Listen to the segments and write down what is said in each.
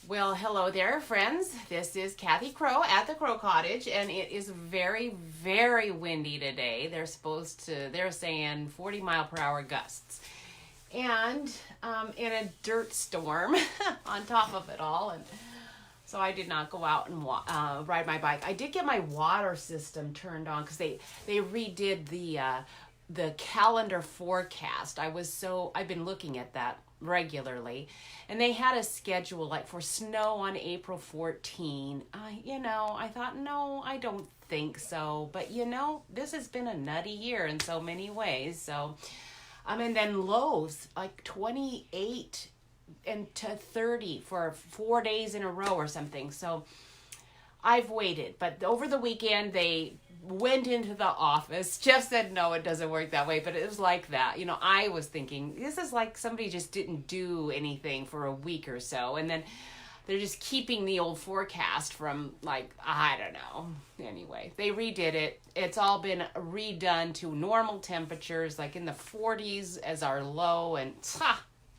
Well, hello there, friends. This is Kathy Crow at the Crow Cottage, and it is very, very windy today. They're saying 40-mile-per-hour gusts. And in a dirt storm on top of it all. And so I did not go out and ride my bike. I did get my water system turned on because they redid the calendar forecast. I've been looking at that regularly, and they had a schedule like for snow on April 14. I thought, no, I don't think so, but this has been a nutty year in so many ways. So and then lows like 28 and to 30 for 4 days in a row or something. So I've waited, but over the weekend they went into the office. Jeff said, no, it doesn't work that way, but it was like that. I was thinking, this is like somebody just didn't do anything for a week or so, and then they're just keeping the old forecast from, like, I don't know. Anyway, they redid it. It's all been redone to normal temperatures, like in the 40s as our low, and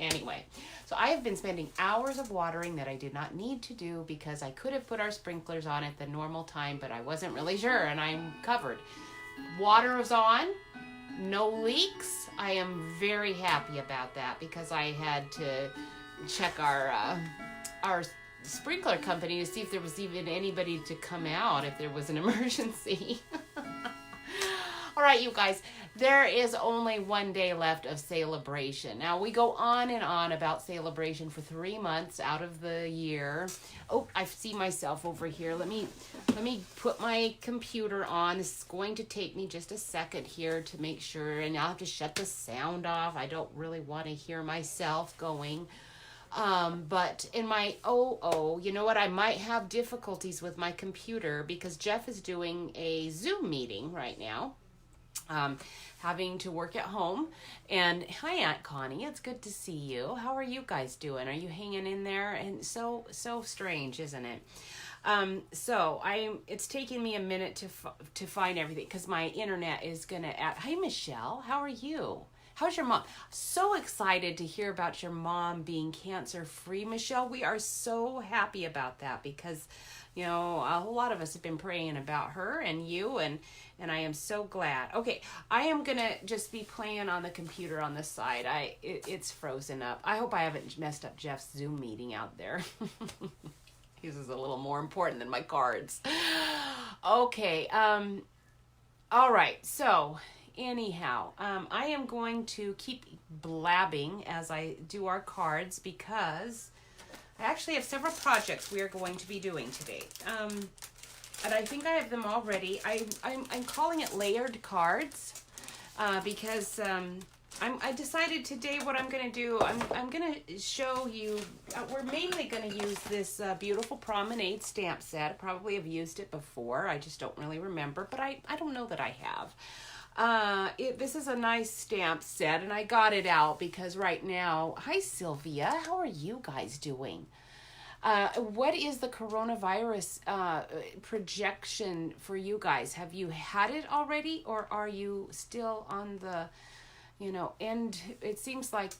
anyway. So I have been spending hours of watering that I did not need to do because I could have put our sprinklers on at the normal time, but I wasn't really sure, and I'm covered. Water is on. No leaks. I am very happy about that because I had to check our sprinkler company to see if there was even anybody to come out if there was an emergency. All right, you guys, there is only one day left of celebration. Now, we go on and on about celebration for 3 months out of the year. Oh, I see myself over here. Let me put my computer on. This is going to take me just a second here to make sure, and I'll have to shut the sound off. I don't really want to hear myself going. But in my, you know what? I might have difficulties with my computer because Jeff is doing a Zoom meeting right now. Having to work at home. And hi, Aunt Connie, it's good to see you. How are you guys doing? Are you hanging in there? And so strange, isn't it? It's taking me a minute to find everything because my internet is gonna. Hi, Michelle, how are you? How's your mom? So excited to hear about your mom being cancer-free, Michelle. We are so happy about that because, a whole lot of us have been praying about her and you, and I am so glad. Okay, I am going to just be playing on the computer on the side. It's frozen up. I hope I haven't messed up Jeff's Zoom meeting out there. This is a little more important than my cards. Okay, all right, so anyhow, I am going to keep blabbing as I do our cards because I actually have several projects we are going to be doing today. And I think I have them all ready. I'm calling it layered cards because I decided today what I'm going to do. I'm going to show you. We're mainly going to use this beautiful Promenade stamp set. I probably have used it before. I just don't really remember, but I don't know that I have. This is a nice stamp set, and I got it out because right now, hi Sylvia, how are you guys doing? What is the coronavirus projection for you guys? Have you had it already, or are you still on the, end? It seems like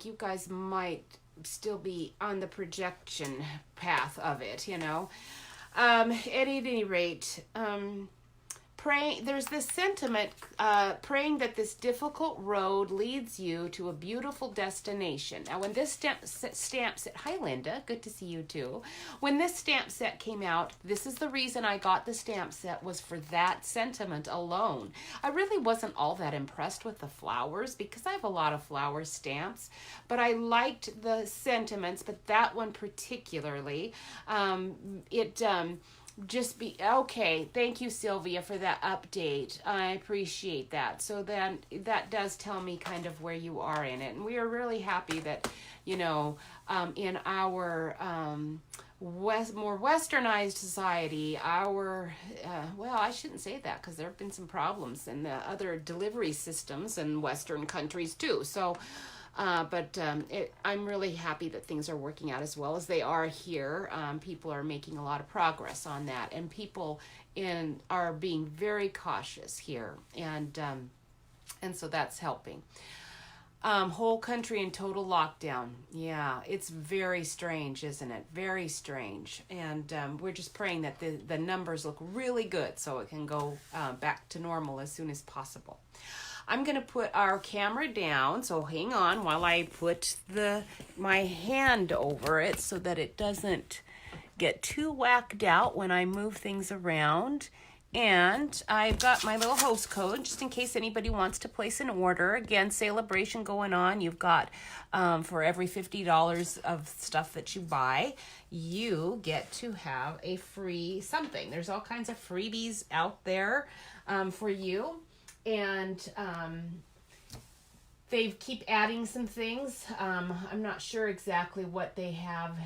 you guys might still be on the projection path of it, At any rate, praying, there's this sentiment, praying that this difficult road leads you to a beautiful destination. Now, when this stamp set, hi Linda, good to see you too. When this stamp set came out, this is the reason I got the stamp set, was for that sentiment alone. I really wasn't all that impressed with the flowers because I have a lot of flower stamps, but I liked the sentiments, but that one particularly, just be okay. Thank you, Sylvia, for that update. I appreciate that. So then that does tell me kind of where you are in it, and we are really happy that in our more westernized society, our I shouldn't say that because there have been some problems in the other delivery systems in Western countries too. So. I'm really happy that things are working out as well as they are here. People are making a lot of progress on that, and people are being very cautious here, and so that's helping. Whole country in total lockdown. Yeah, it's very strange, isn't it? Very strange. And we're just praying that the numbers look really good so it can go back to normal as soon as possible. I'm going to put our camera down, so hang on while I put my hand over it so that it doesn't get too whacked out when I move things around. And I've got my little host code just in case anybody wants to place an order. Again, celebration going on. You've got for every $50 of stuff that you buy, you get to have a free something. There's all kinds of freebies out there for you. And they keep adding some things. I'm not sure exactly what they have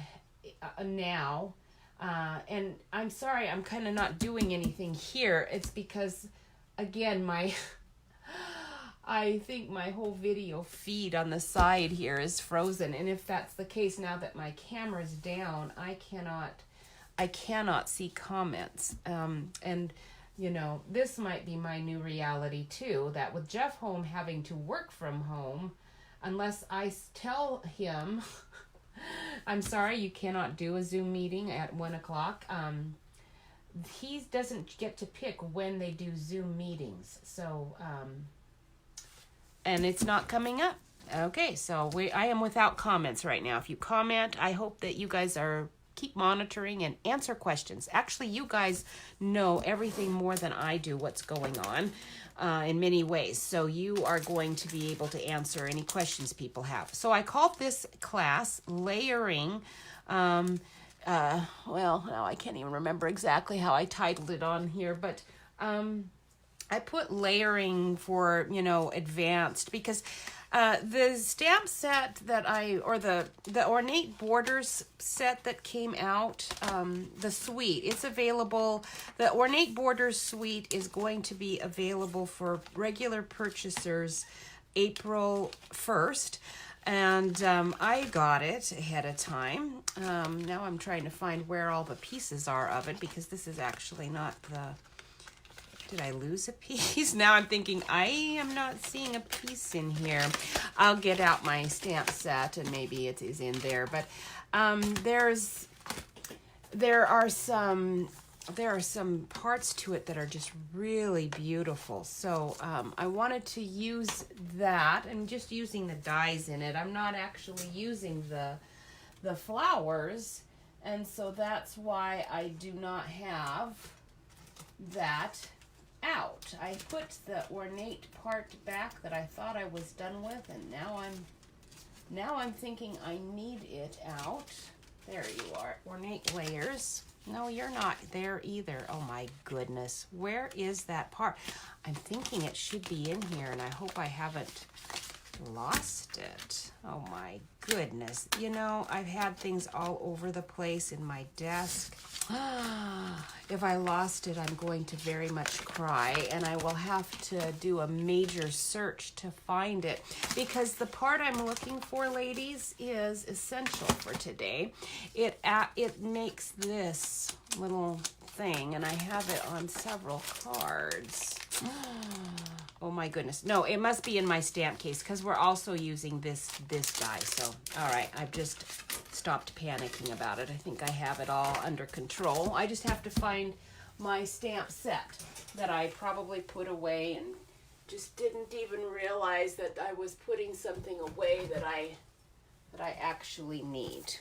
now. And I'm sorry, I'm kind of not doing anything here. It's because, again, I think my whole video feed on the side here is frozen. And if that's the case, now that my camera's down, I cannot see comments. And you know, this might be my new reality too, that with Jeff home having to work from home, unless I tell him, I'm sorry, you cannot do a Zoom meeting at 1:00. He doesn't get to pick when they do Zoom meetings. So, and it's not coming up. Okay, so I am without comments right now. If you comment, I hope that you guys keep monitoring and answer questions. Actually, you guys know everything more than I do what's going on in many ways. So you are going to be able to answer any questions people have. So I called this class Layering. Well, now I can't even remember exactly how I titled it on here, but I put layering for, advanced because the stamp set that the ornate borders set that came out, the suite, it's available. The ornate borders suite is going to be available for regular purchasers April 1st. And I got it ahead of time. Now I'm trying to find where all the pieces are of it because this is actually not Did I lose a piece? Now I'm thinking I am not seeing a piece in here. I'll get out my stamp set and maybe it is in there. But there are some parts to it that are just really beautiful. So I wanted to use that and just using the dies in it. I'm not actually using the flowers, and so that's why I do not have that out. I put the ornate part back that I thought I was done with, and now I'm thinking I need it out. There you are, ornate layers. No, you're not there either. Oh my goodness. Where is that part? I'm thinking it should be in here, and I hope I haven't lost it. Oh my goodness. I've had things all over the place in my desk. If I lost it, I'm going to very much cry, and I will have to do a major search to find it, because the part I'm looking for, ladies, is essential for today. It makes this little thing, and I have it on several cards. Oh my goodness. No, it must be in my stamp case because we're also using this die. So, all right, I've just stopped panicking about it. I think I have it all under control. I just have to find my stamp set that I probably put away and just didn't even realize that I was putting something away that I actually need.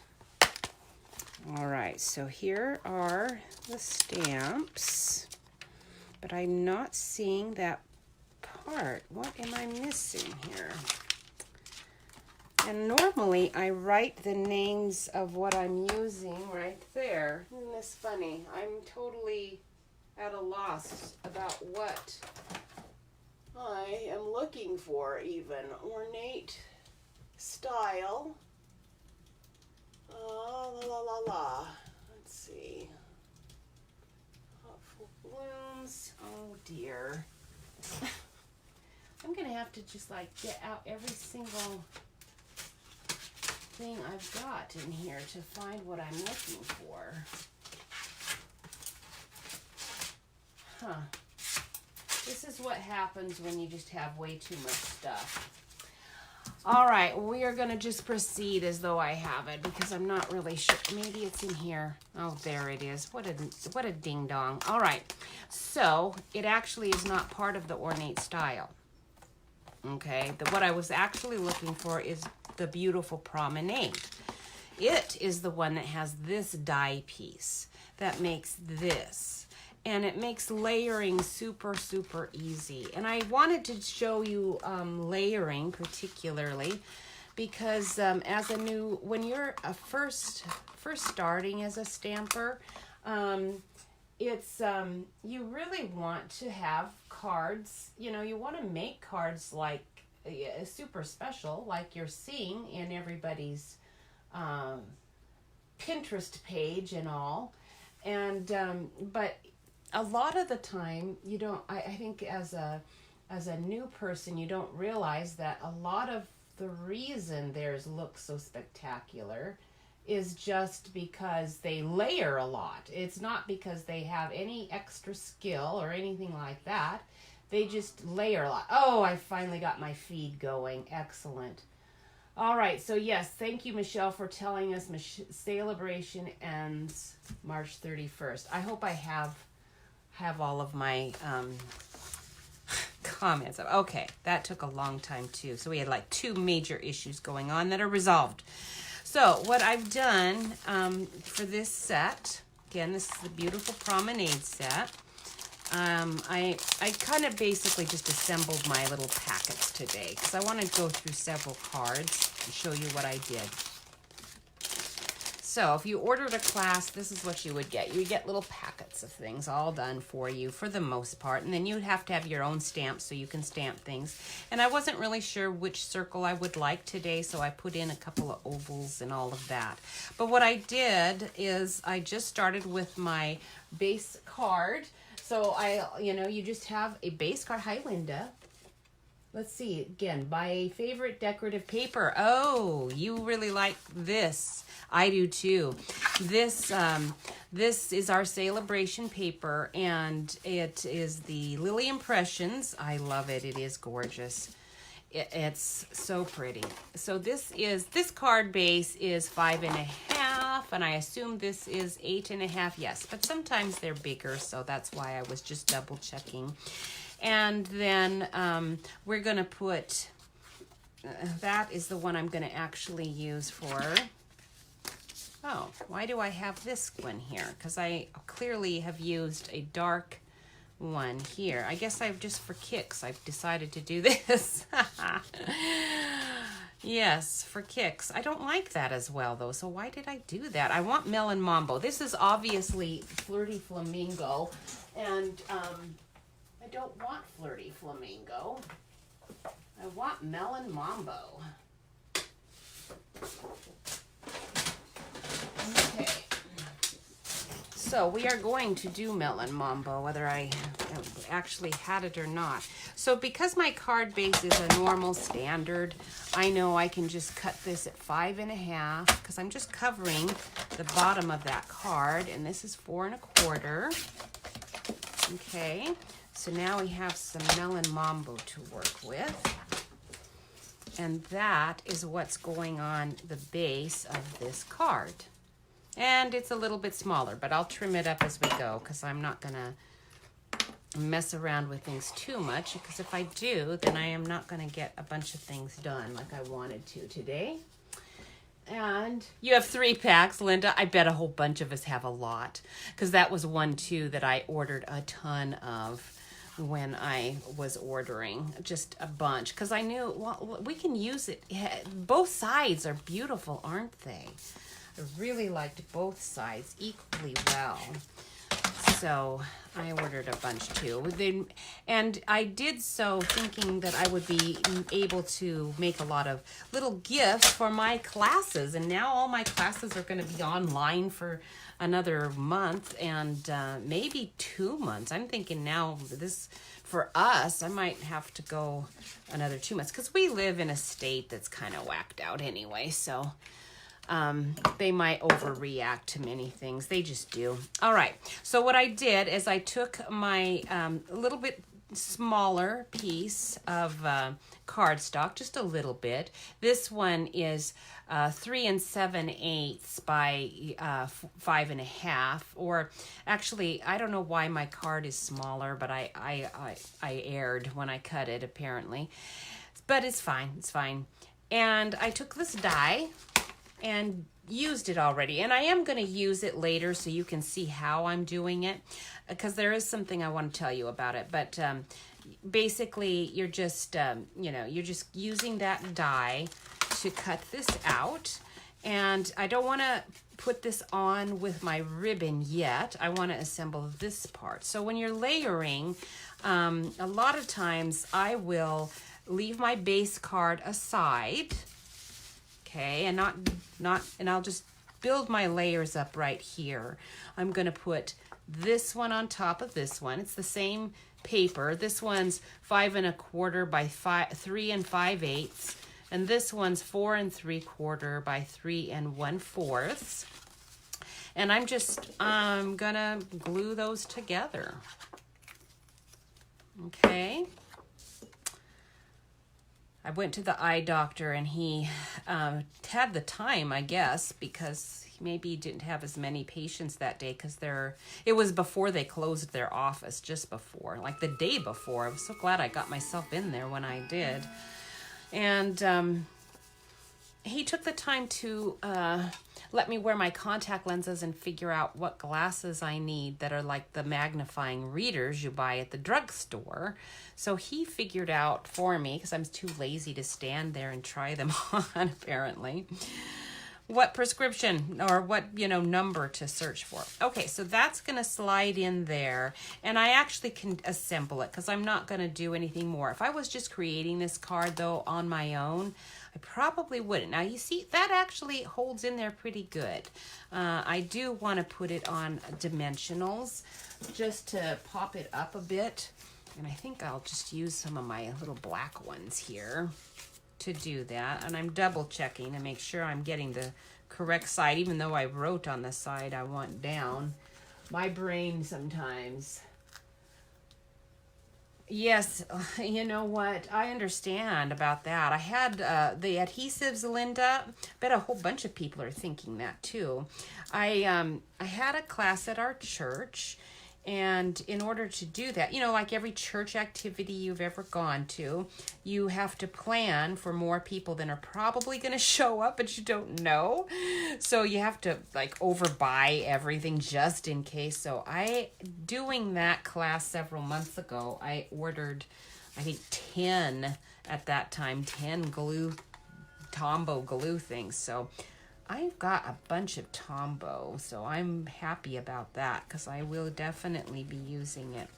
All right, so here are the stamps, but I'm not seeing that part. What am I missing here? And normally I write the names of what I'm using right there. Isn't this funny? I'm totally at a loss about what I am looking for even. Ornate style. Let's see. Hopeful blooms. Oh dear. I'm going to have to just get out every single thing I've got in here to find what I'm looking for. This is what happens when you just have way too much stuff. All right, we are going to just proceed as though I have it because I'm not really sure. Maybe it's in here. Oh, there it is. What a ding dong. All right, so it actually is not part of the ornate style. Okay, what I was actually looking for is the beautiful Promenade. It is the one that has this die piece that makes this. And it makes layering super, super easy. And I wanted to show you layering particularly because when you're first starting as a stamper, it's you really want to have cards. You know, you want to make cards like super special, like you're seeing in everybody's Pinterest page and all. And but a lot of the time you don't, I think as a new person, you don't realize that a lot of the reason theirs looks so spectacular is just because they layer a lot. It's not because they have any extra skill or anything like that. They just layer a lot. Oh, I finally got my feed going. Excellent. All right, so yes, thank you, Michelle, for telling us celebration ends March 31st. I hope I have all of my comments. Okay, that took a long time too. So we had like 2 major issues going on that are resolved. So what I've done for this set, again, this is the beautiful Promenade set. I kind of basically just assembled my little packets today because I want to go through several cards and show you what I did. So if you ordered a class, this is what you would get. You would get little packets of things all done for you for the most part. And then you'd have to have your own stamps so you can stamp things. And I wasn't really sure which circle I would like today, so I put in a couple of ovals and all of that. But what I did is I just started with my base card. So you just have a base card. Hi, Linda. Let's see, again, my favorite decorative paper. Oh, you really like this. I do too. This is our celebration paper, and it is the Lily Impressions. I love it. It is gorgeous. It's so pretty. So this card base is 5.5, and I assume this is 8.5. Yes, but sometimes they're bigger, so that's why I was just double checking. And then we're going to put, that is the one I'm going to actually use for, oh, why do I have this one here? Because I clearly have used a dark one here. I guess I've just for kicks, I've decided to do this. Yes, for kicks. I don't like that as well, though, so why did I do that? I want Melon Mambo. This is obviously Flirty Flamingo, and I don't want Flirty Flamingo. I want Melon Mambo. Okay. So we are going to do Melon Mambo, whether I actually had it or not. So because my card base is a normal standard, I know I can just cut this at 5.5 because I'm just covering the bottom of that card, and this is 4.25. Okay. So now we have some Melon Mambo to work with. And that is what's going on the base of this card. And it's a little bit smaller, but I'll trim it up as we go because I'm not going to mess around with things too much, because if I do, then I am not going to get a bunch of things done like I wanted to today. And you have 3 packs, Linda. I bet a whole bunch of us have a lot, because that was one too that I ordered a ton of when I was ordering, just a bunch, because I knew, well, we can use it. Both sides are beautiful, aren't they? I really liked both sides equally well. So I ordered a bunch too. And I did so thinking that I would be able to make a lot of little gifts for my classes. And now all my classes are going to be online for another month and maybe 2 months. I'm thinking now this, for us, I might have to go another 2 months because we live in a state that's kind of whacked out anyway. So they might overreact to many things. They just do. All right. So what I did is I took my little bit smaller piece of cardstock, just a little bit. This one is 3 7/8 by 5 1/2, or actually, I don't know why my card is smaller, but I erred when I cut it apparently, but it's fine. It's fine. And I took this die and used it already, and I am going to use it later so you can see how I'm doing it, because there is something I want to tell you about it. But basically, you're just you're just using that die to cut this out, and I don't want to put this on with my ribbon yet. I want to assemble this part. So when you're layering, a lot of times I will leave my base card aside, okay, and I'll just build my layers up right here. I'm going to put this one on top of this one. It's the same paper. This one's 5 1/4 by 3 5/8, and this one's 4 3/4 by 3 1/4. And I'm gonna glue those together. Okay. I went to the eye doctor, and he had the time, I guess, because maybe he didn't have as many patients that day, because it was before they closed their office, just before, like the day before. I was so glad I got myself in there when I did. And he took the time to let me wear my contact lenses and figure out what glasses I need that are like the magnifying readers you buy at the drugstore. So he figured out for me, because I'm too lazy to stand there and try them on apparently, what prescription or what number to search for. Okay, so that's going to slide in there, and I actually can assemble it because I'm not going to do anything more. If I was just creating this card though on my own, I probably wouldn't. Now you see that actually holds in there pretty good. I do want to put it on dimensionals just to pop it up a bit, and I think I'll just use some of my little black ones here to do that. And I'm double checking to make sure I'm getting the correct side, even though I wrote on the side I want down. My brain sometimes. Yes, you know what? I understand about that. I had the adhesives, Linda. Bet a whole bunch of people are thinking that too. I had a class at our church, and in order to do that, like every church activity you've ever gone to, you have to plan for more people than are probably going to show up, but you don't know. So you have to overbuy everything just in case. So doing that class several months ago, I ordered, I think 10 at that time, 10 Tombow glue things. So I've got a bunch of Tombow, so I'm happy about that because I will definitely be using it.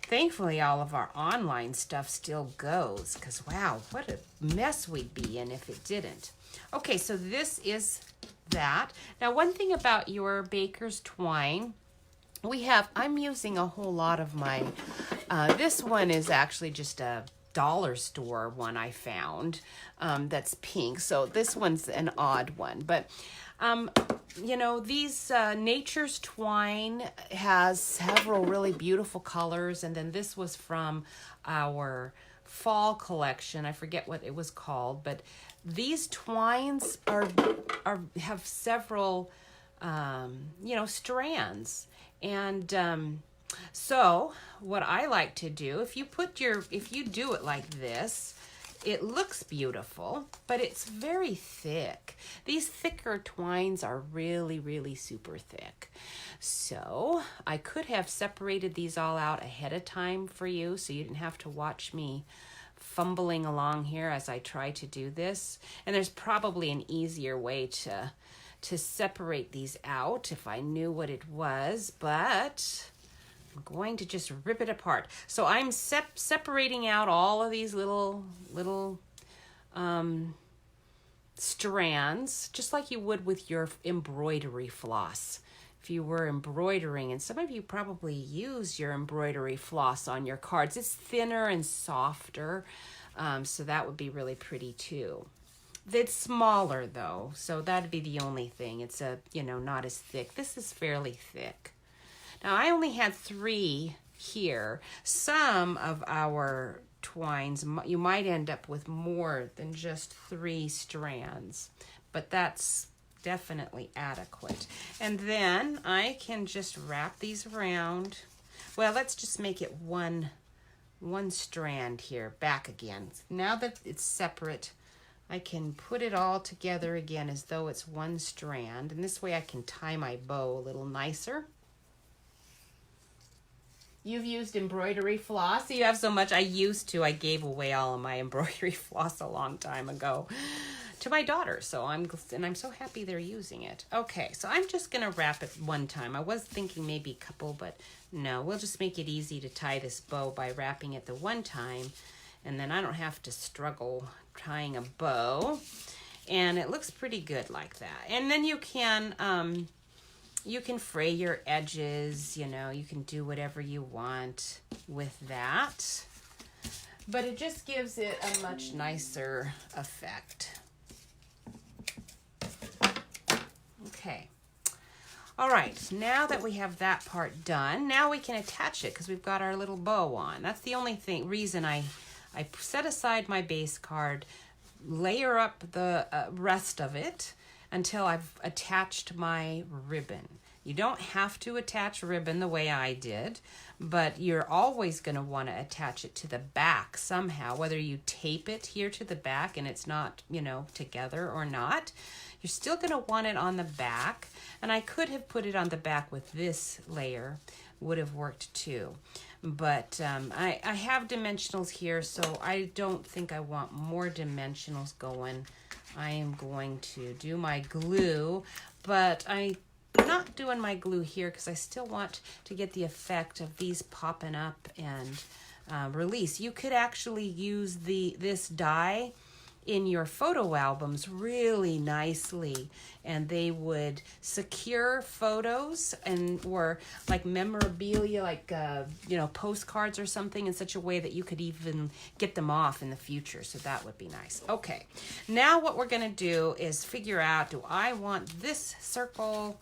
Thankfully, all of our online stuff still goes because, wow, what a mess we'd be in if it didn't. Okay, so this is that. Now, one thing about your baker's twine, I'm using a whole lot of my, this one is actually just a dollar store one I found that's pink, so this one's an odd one, but these Nature's Twine has several really beautiful colors, and then this was from our fall collection. I forget what it was called, but these twines have several strands, and so what I like to do, if you do it like this, it looks beautiful, but it's very thick. These thicker twines are really, really super thick. So I could have separated these all out ahead of time for you so you didn't have to watch me fumbling along here as I try to do this. And there's probably an easier way to separate these out if I knew what it was, but I'm going to just rip it apart. So I'm separating out all of these little strands, just like you would with your embroidery floss. If you were embroidering, and some of you probably use your embroidery floss on your cards. It's thinner and softer, so that would be really pretty too. It's smaller though, so that'd be the only thing. It's not as thick. This is fairly thick. Now, I only had 3 here, some of our twines, you might end up with more than just 3 strands, but that's definitely adequate. And then I can just wrap these around. Well, let's just make it one strand here, back again. Now that it's separate, I can put it all together again as though it's one strand, and this way I can tie my bow a little nicer. You've used embroidery floss. You have so much. I gave away all of my embroidery floss a long time ago to my daughter, so I'm so happy they're using it. Okay, so I'm just gonna wrap it one time. I was thinking maybe a couple, but no, we'll just make it easy to tie this bow by wrapping it the one time, and then I don't have to struggle tying a bow, and it looks pretty good like that. And then you can fray your edges, you can do whatever you want with that, but it just gives it a much nicer effect. Okay. All right, now that we have that part done, now we can attach it because we've got our little bow on. That's the only reason I set aside my base card, layer up the rest of it until I've attached my ribbon. You don't have to attach ribbon the way I did, but you're always going to want to attach it to the back somehow, whether you tape it here to the back and it's not, together or not. You're still going to want it on the back, and I could have put it on the back with this layer, would have worked too. But I have dimensionals here, so I don't think I want more dimensionals going. I am going to do my glue, but I'm not doing my glue here because I still want to get the effect of these popping up and release. You could actually use this die in your photo albums really nicely, and they would secure photos or like memorabilia, like postcards or something, in such a way that you could even get them off in the future. So that would be nice. Okay, now what we're going to do is figure out, do I want this circle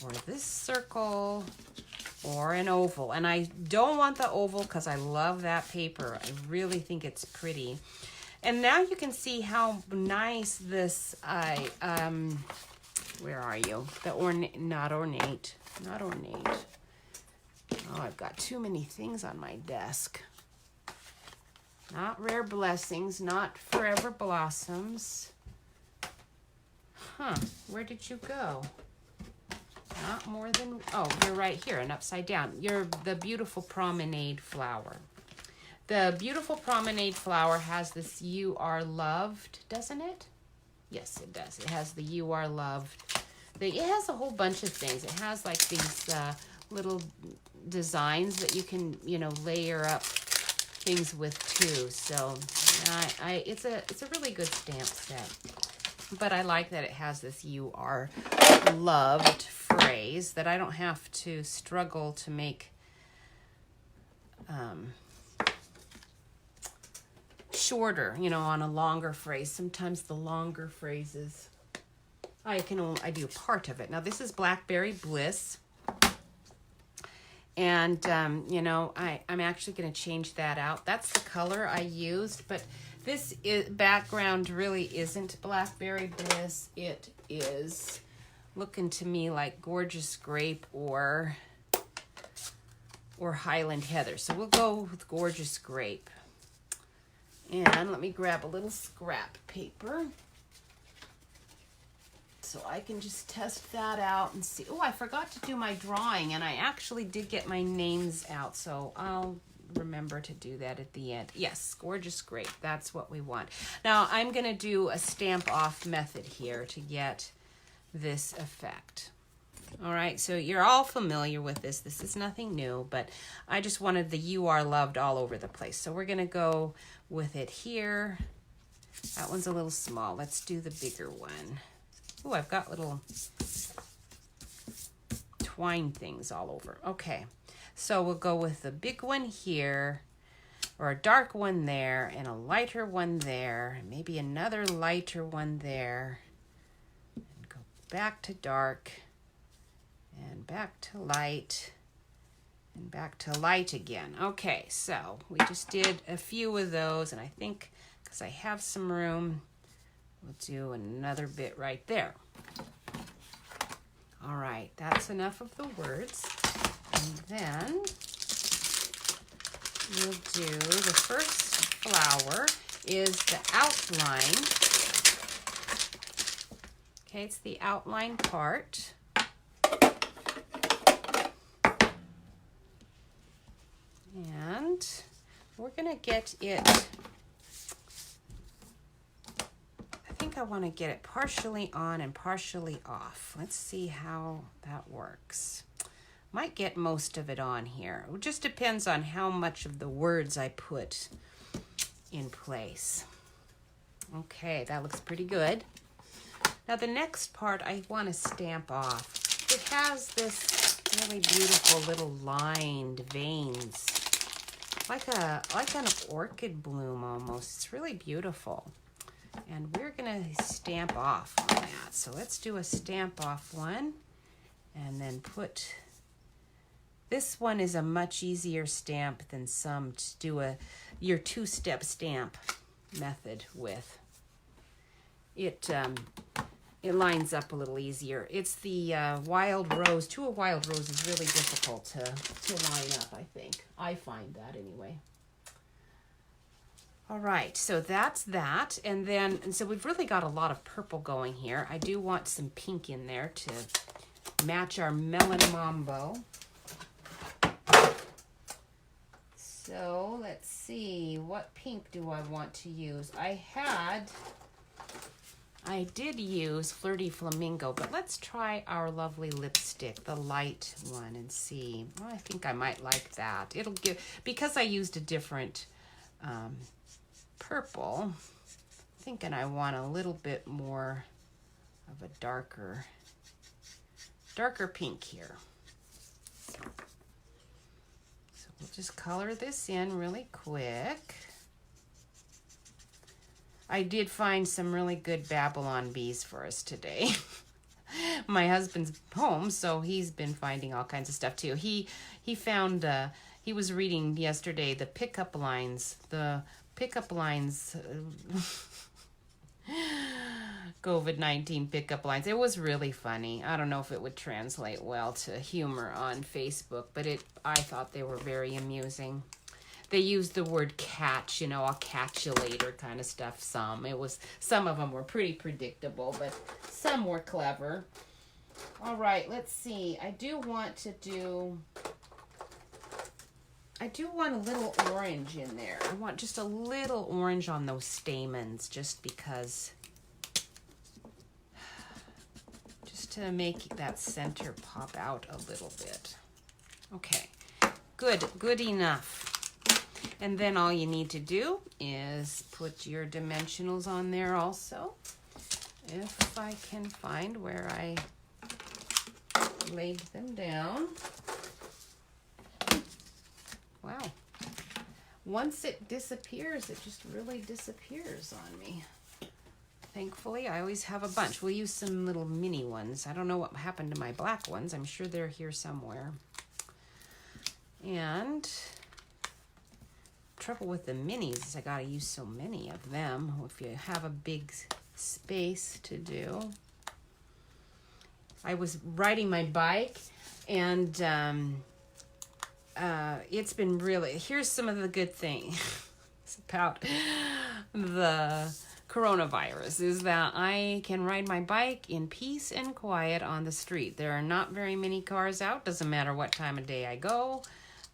or this circle or an oval? And I don't want the oval because I love that paper. I really think it's pretty. And now you can see how nice this, where are you? Not ornate. Oh, I've got too many things on my desk. Not Rare Blessings, not Forever Blossoms. Where did you go? Not more than, oh, you're right here and upside down. You're the beautiful Promenade flower. The beautiful Promenade flower has this You Are Loved, doesn't it? Yes, it does. It has the You Are Loved. It has a whole bunch of things. It has like these little designs that you can, layer up things with too. So it's a really good stamp set. But I like that it has this You Are Loved phrase that I don't have to struggle to make shorter, on a longer phrase. Sometimes the longer phrases, I do part of it. Now this is Blackberry Bliss, and I'm actually going to change that out. That's the color I used, but this background really isn't Blackberry Bliss. It is looking to me like Gorgeous Grape or Highland Heather. So we'll go with Gorgeous Grape. And let me grab a little scrap paper so I can just test that out and see. Oh, I forgot to do my drawing, and I actually did get my names out, so I'll remember to do that at the end. Yes, Gorgeous Grape, that's what we want. Now I'm going to do a stamp off method here to get this effect. All right, so you're all familiar with this. This is nothing new, but I just wanted the You Are Loved all over the place. So we're going to go with it here. That one's a little small. Let's do the bigger one. Oh, I've got little twine things all over. Okay, so we'll go with the big one here, or a dark one there, and a lighter one there, and maybe another lighter one there, and go back to dark, and back to light, And back to light again. Okay, so we just did a few of those, and I think because I have some room, we'll do another bit right there. All right, that's enough of the words. And then we'll do the first flower is the outline. Okay, it's the outline part. And we're going to get it, I think I want to get it partially on and partially off. Let's see how that works. Might get most of it on here. It just depends on how much of the words I put in place. Okay, that looks pretty good. Now the next part I want to stamp off. It has this really beautiful little lined veins. Like an orchid bloom almost. It's really beautiful. And we're going to stamp off on that. So let's do a stamp off one. And then put... This one is a much easier stamp than some to do your two-step stamp method with. It lines up a little easier. It's the wild rose. Two of wild rose is really difficult to line up, I think. I find that anyway. All right, so that's that. And so we've really got a lot of purple going here. I do want some pink in there to match our melon mambo. So let's see, what pink do I want to use? I did use Flirty Flamingo, but let's try our lovely lipstick, the light one, and see. Well, I think I might like that. It'll give, because I used a different purple, thinking I want a little bit more of a darker pink here. So we'll just color this in really quick. I did find some really good Babylon bees for us today. My husband's home, so he's been finding all kinds of stuff too. He found, he was reading yesterday the pickup lines, COVID-19 pickup lines. It was really funny. I don't know if it would translate well to humor on Facebook, but I thought they were very amusing. They used the word catch, I'll catch you later kind of stuff. Some of them were pretty predictable, but some were clever. All right, let's see. I do want a little orange in there. I want just a little orange on those stamens, just because, just to make that center pop out a little bit. Okay, good enough. And then all you need to do is put your dimensionals on there also. If I can find where I laid them down. Wow. Once it disappears, it just really disappears on me. Thankfully, I always have a bunch. We'll use some little mini ones. I don't know what happened to my black ones. I'm sure they're here somewhere. And trouble with the minis is I gotta use so many of them. If you have a big space to do. I was riding my bike, and it's been really, here's some of the good things about the coronavirus, is that I can ride my bike in peace and quiet on the street. There are not very many cars out. Doesn't matter what time of day I go.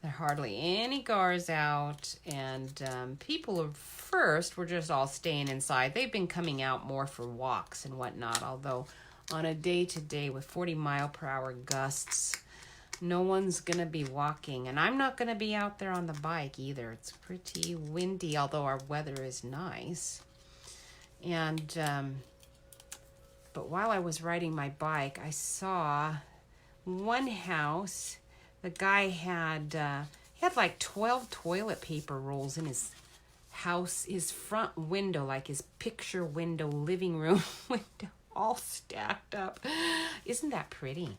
There are hardly any cars out, and people at first were just all staying inside. They've been coming out more for walks and whatnot, although on a day-to-day with 40-mile-per-hour gusts, no one's going to be walking, and I'm not going to be out there on the bike either. It's pretty windy, although our weather is nice. And but while I was riding my bike, I saw one house. The guy had like 12 toilet paper rolls in his house, his front window, like his picture window, living room window, all stacked up. Isn't that pretty?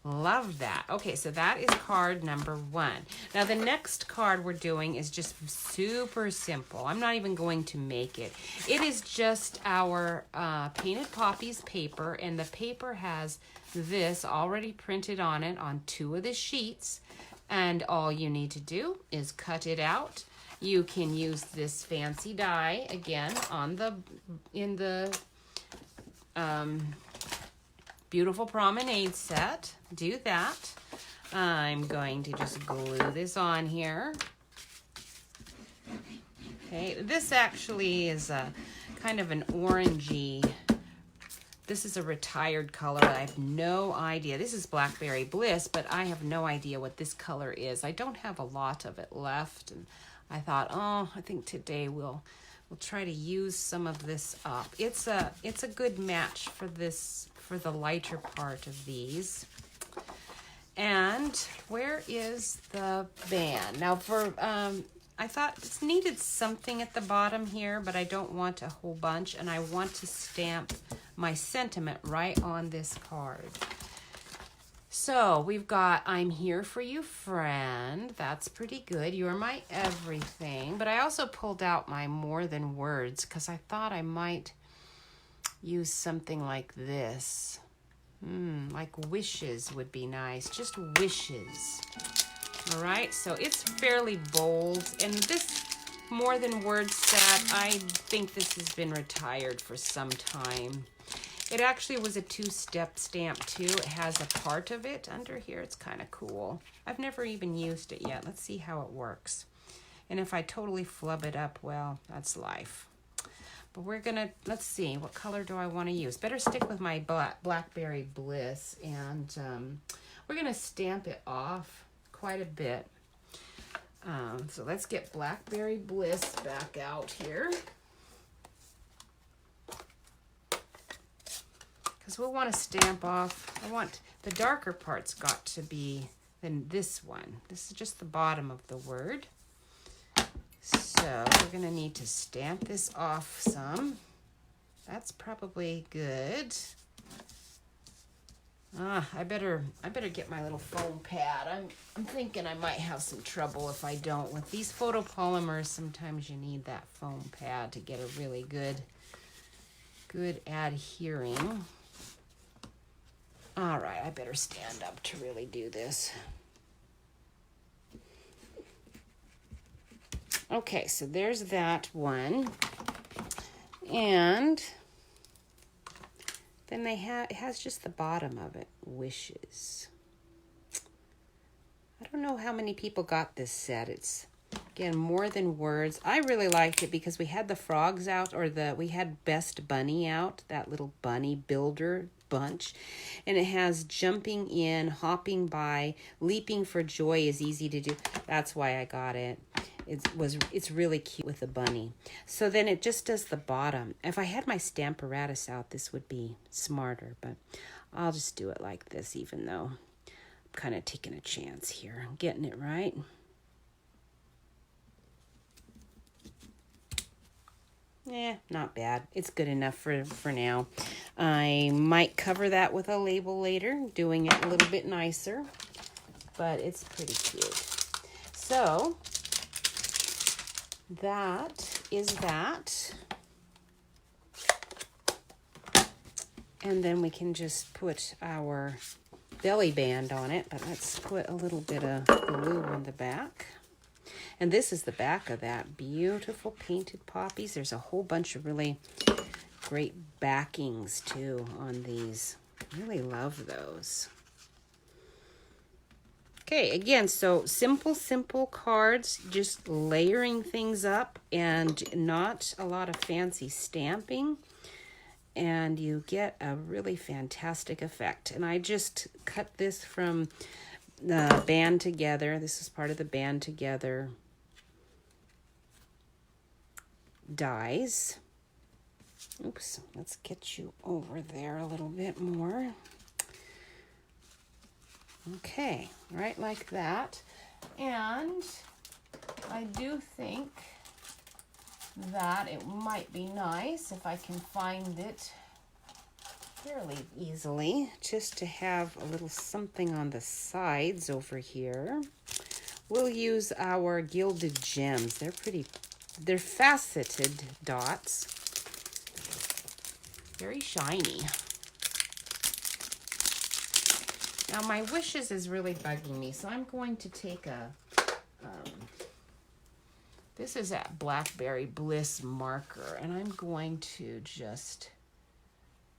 Love that. Okay, so that is card number 1. Now the next card we're doing is just super simple. I'm not even going to make it. It is just our Painted Poppies paper, and the paper has this already printed on it on 2 of the sheets, and all you need to do is cut it out. You can use this fancy die again in the beautiful Promenade set. Do that. I'm going to just glue this on here. Okay, this actually is a kind of an orangey. This is a retired color. I have no idea. This is Blackberry Bliss, but I have no idea what this color is. I don't have a lot of it left, and I thought, oh, I think today we'll try to use some of this up. It's a good match for the lighter part of these. And where is the band? Now I thought this needed something at the bottom here, but I don't want a whole bunch, and I want to stamp my sentiment right on this card. So we've got, I'm here for you, friend. That's pretty good. You're my everything. But I also pulled out my more than words because I thought I might use something like this. Like wishes would be nice. Just wishes. All right, so it's fairly bold. And this more than words set, I think this has been retired for some time. It actually was a 2-step stamp too. It has a part of it under here. It's kind of cool. I've never even used it yet. Let's see how it works. And if I totally flub it up, well, that's life. But we're gonna, let's see, what color do I want to use? Better stick with my Blackberry Bliss, and we're gonna stamp it off quite a bit. So let's get Blackberry Bliss back out here. Because we'll want to stamp off, I want the darker parts got to be than this one. This is just the bottom of the word. So we're going to need to stamp this off some. That's probably good. I better get my little foam pad. I'm thinking I might have some trouble if I don't. With these photopolymers, sometimes you need that foam pad to get a really good adhering. All right, I better stand up to really do this. Okay, so there's that one. And then it has just the bottom of it, wishes. I don't know how many people got this set. It's, again, more than words. I really liked it because we had the frogs out, or we had Best Bunny out, that little bunny builder bunch. And it has jumping in, hopping by, leaping for joy is easy to do. That's why I got it. It's really cute with the bunny. So then it just does the bottom. If I had my Stamparatus out, this would be smarter, but I'll just do it like this, even though I'm kind of taking a chance here. I'm getting it right. Not bad. It's good enough for now. I might cover that with a label later, doing it a little bit nicer, but it's pretty cute. So that is that. And then we can just put our belly band on it, but let's put a little bit of glue on the back. And this is the back of that beautiful Painted Poppies. There's a whole bunch of really great backings too on these. Really love those. Okay, again, so simple cards, just layering things up and not a lot of fancy stamping. And you get a really fantastic effect. And I just cut this from the Band Together. This is part of the Band Together dies. Oops, let's get you over there a little bit more. Okay, right like that. And I do think that it might be nice if I can find it fairly easily, just to have a little something on the sides over here. We'll use our gilded gems. They're faceted dots. Very shiny. Now my wishes is really bugging me, so I'm going to take this is a Blackberry Bliss marker, and I'm going to just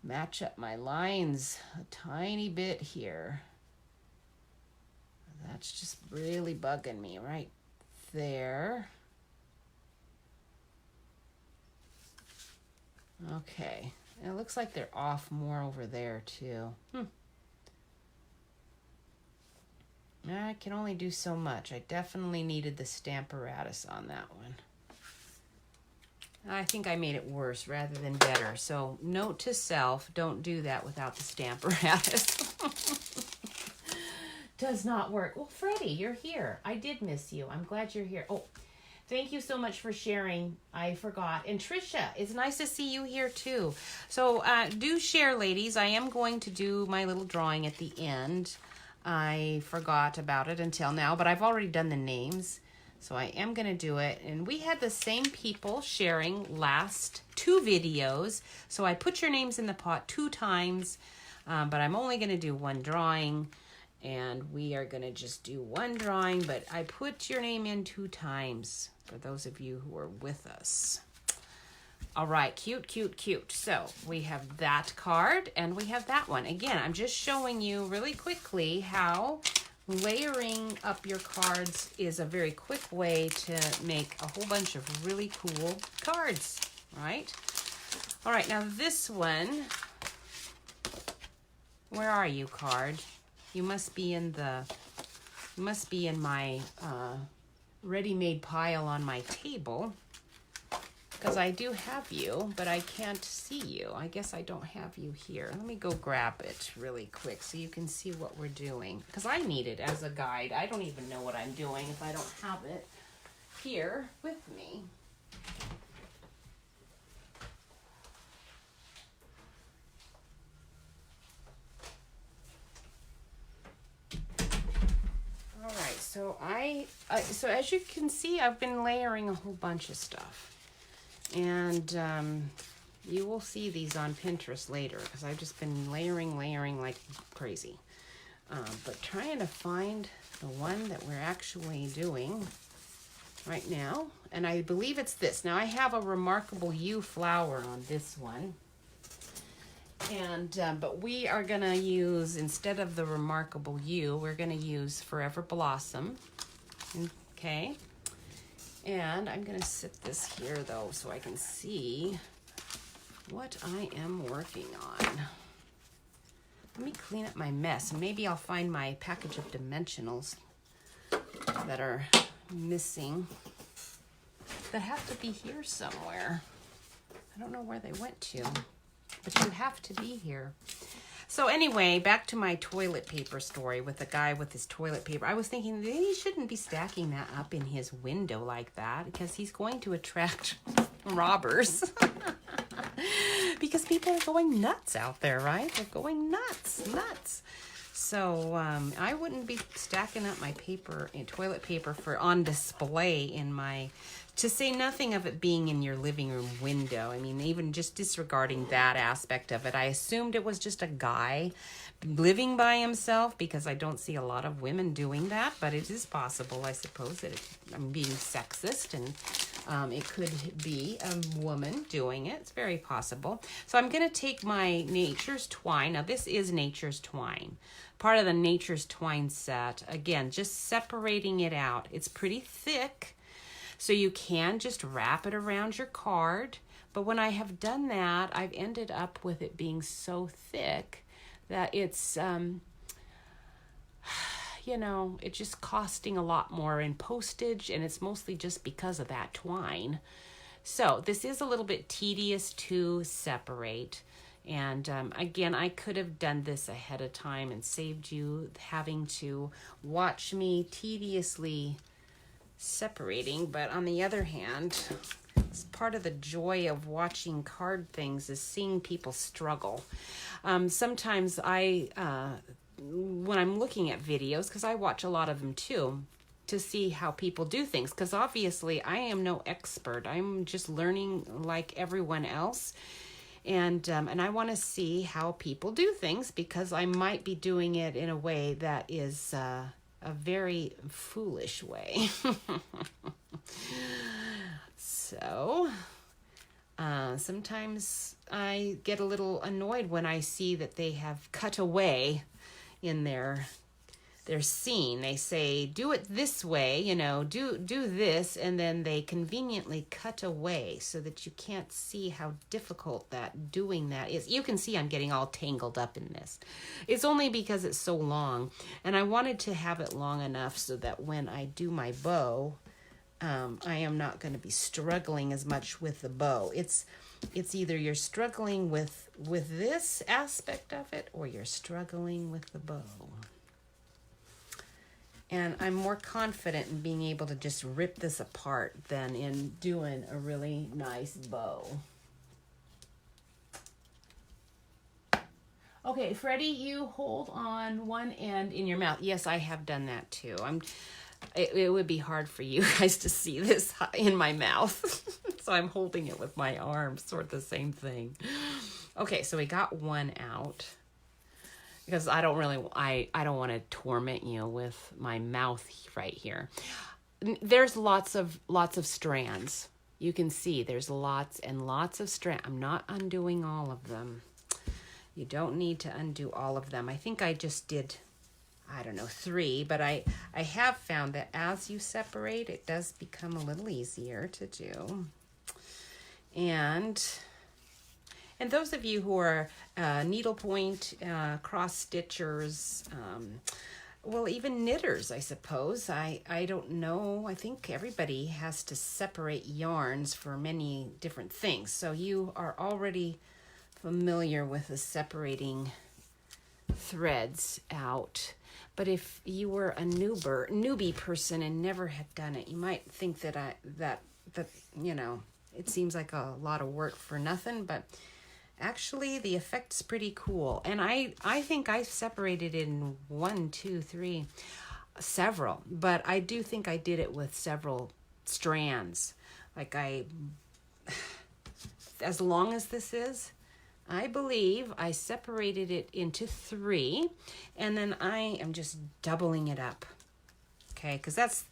match up my lines a tiny bit here. That's just really bugging me right there. Okay, and it looks like they're off more over there too. I can only do so much. I definitely needed the Stamparatus on that one. I think I made it worse rather than better. So note to self, don't do that without the Stamparatus. Does not work. Well, Freddie, you're here. I did miss you. I'm glad you're here. Oh, thank you so much for sharing. I forgot. And Trisha, it's nice to see you here too. So do share, ladies. I am going to do my little drawing at the end. I forgot about it until now, but I've already done the names. So I am going to do it. And we had the same people sharing last 2 videos. So I put your names in the pot 2 times, but I'm only going to do 1 drawing. And we are going to just do 1 drawing, but I put your name in 2 times for those of you who are with us. All right, cute, cute, cute. So we have that card and we have that one. Again, I'm just showing you really quickly how layering up your cards is a very quick way to make a whole bunch of really cool cards, right? All right, now this one, where are you, card? You must be in my ready-made pile on my table. Because I do have you, but I can't see you. I guess I don't have you here. Let me go grab it really quick so you can see what we're doing. Because I need it as a guide. I don't even know what I'm doing if I don't have it here with me. All right, so so as you can see, I've been layering a whole bunch of stuff. And you will see these on Pinterest later because I've just been layering like crazy. But trying to find the one that we're actually doing right now. And I believe it's this. Now I have a Remarkable You flower on this one. And but we are going to use, instead of the Remarkable You, we're going to use Forever Blossom. Okay. And I'm going to sit this here, though, so I can see what I am working on. Let me clean up my mess, and maybe I'll find my package of dimensionals that are missing that have to be here somewhere. I don't know where they went to, but you have to be here. So anyway, back to my toilet paper story with the guy with his toilet paper. I was thinking that he shouldn't be stacking that up in his window like that because he's going to attract robbers. Because people are going nuts out there, right? They're going nuts. So I wouldn't be stacking up my paper and toilet paper for on display in my, to say nothing of it being in your living room window. I mean, even just disregarding that aspect of it, I assumed it was just a guy living by himself because I don't see a lot of women doing that, but it is possible, I suppose, that I'm being sexist and it could be a woman doing it. It's very possible. So I'm going to take my Nature's Twine. Now, this is Nature's Twine. Part of the Nature's Twine set. Again, just separating it out. It's pretty thick, so you can just wrap it around your card. But when I have done that, I've ended up with it being so thick that it's, it's just costing a lot more in postage, and it's mostly just because of that twine. So this is a little bit tedious to separate. And again, I could have done this ahead of time and saved you having to watch me tediously separating. But on the other hand, It's part of the joy of watching card things is seeing people struggle. Sometimes when I'm looking at videos, because I watch a lot of them too, to see how people do things, because obviously I am no expert. I'm just learning like everyone else. And I want to see how people do things, because I might be doing it in a way that is a very foolish way. So sometimes I get a little annoyed when I see that they have cut away in their scene. They say, do it this way, do this, and then they conveniently cut away so that you can't see how difficult doing that is. You can see I'm getting all tangled up in this. It's only because it's so long, and I wanted to have it long enough so that when I do my bow, I am not going to be struggling as much with the bow. It's either you're struggling with this aspect of it, or you're struggling with the bow. And I'm more confident in being able to just rip this apart than in doing a really nice bow. Okay, Freddie, you hold on one end in your mouth. Yes, I have done that too. It would be hard for you guys to see this in my mouth. So I'm holding it with my arms, sort of the same thing. Okay, so we got one out. Because I don't want to torment you with my mouth right here. There's lots of strands. You can see there's lots and lots of strands. I'm not undoing all of them. You don't need to undo all of them. I think I just did, 3, but I have found that as you separate, it does become a little easier to do. And those of you who are needlepoint, cross stitchers, well, even knitters, I suppose. I don't know. I think everybody has to separate yarns for many different things. So you are already familiar with the separating threads out. But if you were a newbie person and never had done it, you might think that it seems like a lot of work for nothing, but actually, the effect's pretty cool. And I think I separated in 1, 2, 3, several. But I do think I did it with several strands. As long as this is, I believe I separated it into 3. And then I am just doubling it up. Okay, because that's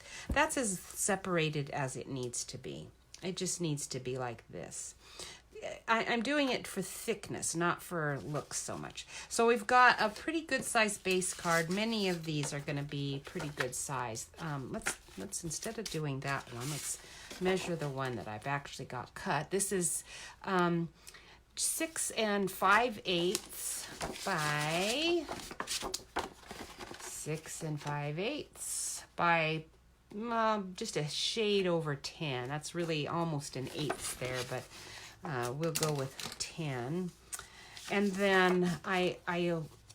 as separated as it needs to be. It just needs to be like this. I'm doing it for thickness, not for looks so much. So we've got a pretty good size base card. Many of these are going to be pretty good size. Let's instead of doing that one, let's measure the one that I've actually got cut. This is 6 5/8 by 6 5/8 by just a shade over 10. That's really almost an 1/8 there, but we'll go with 10. And then I'm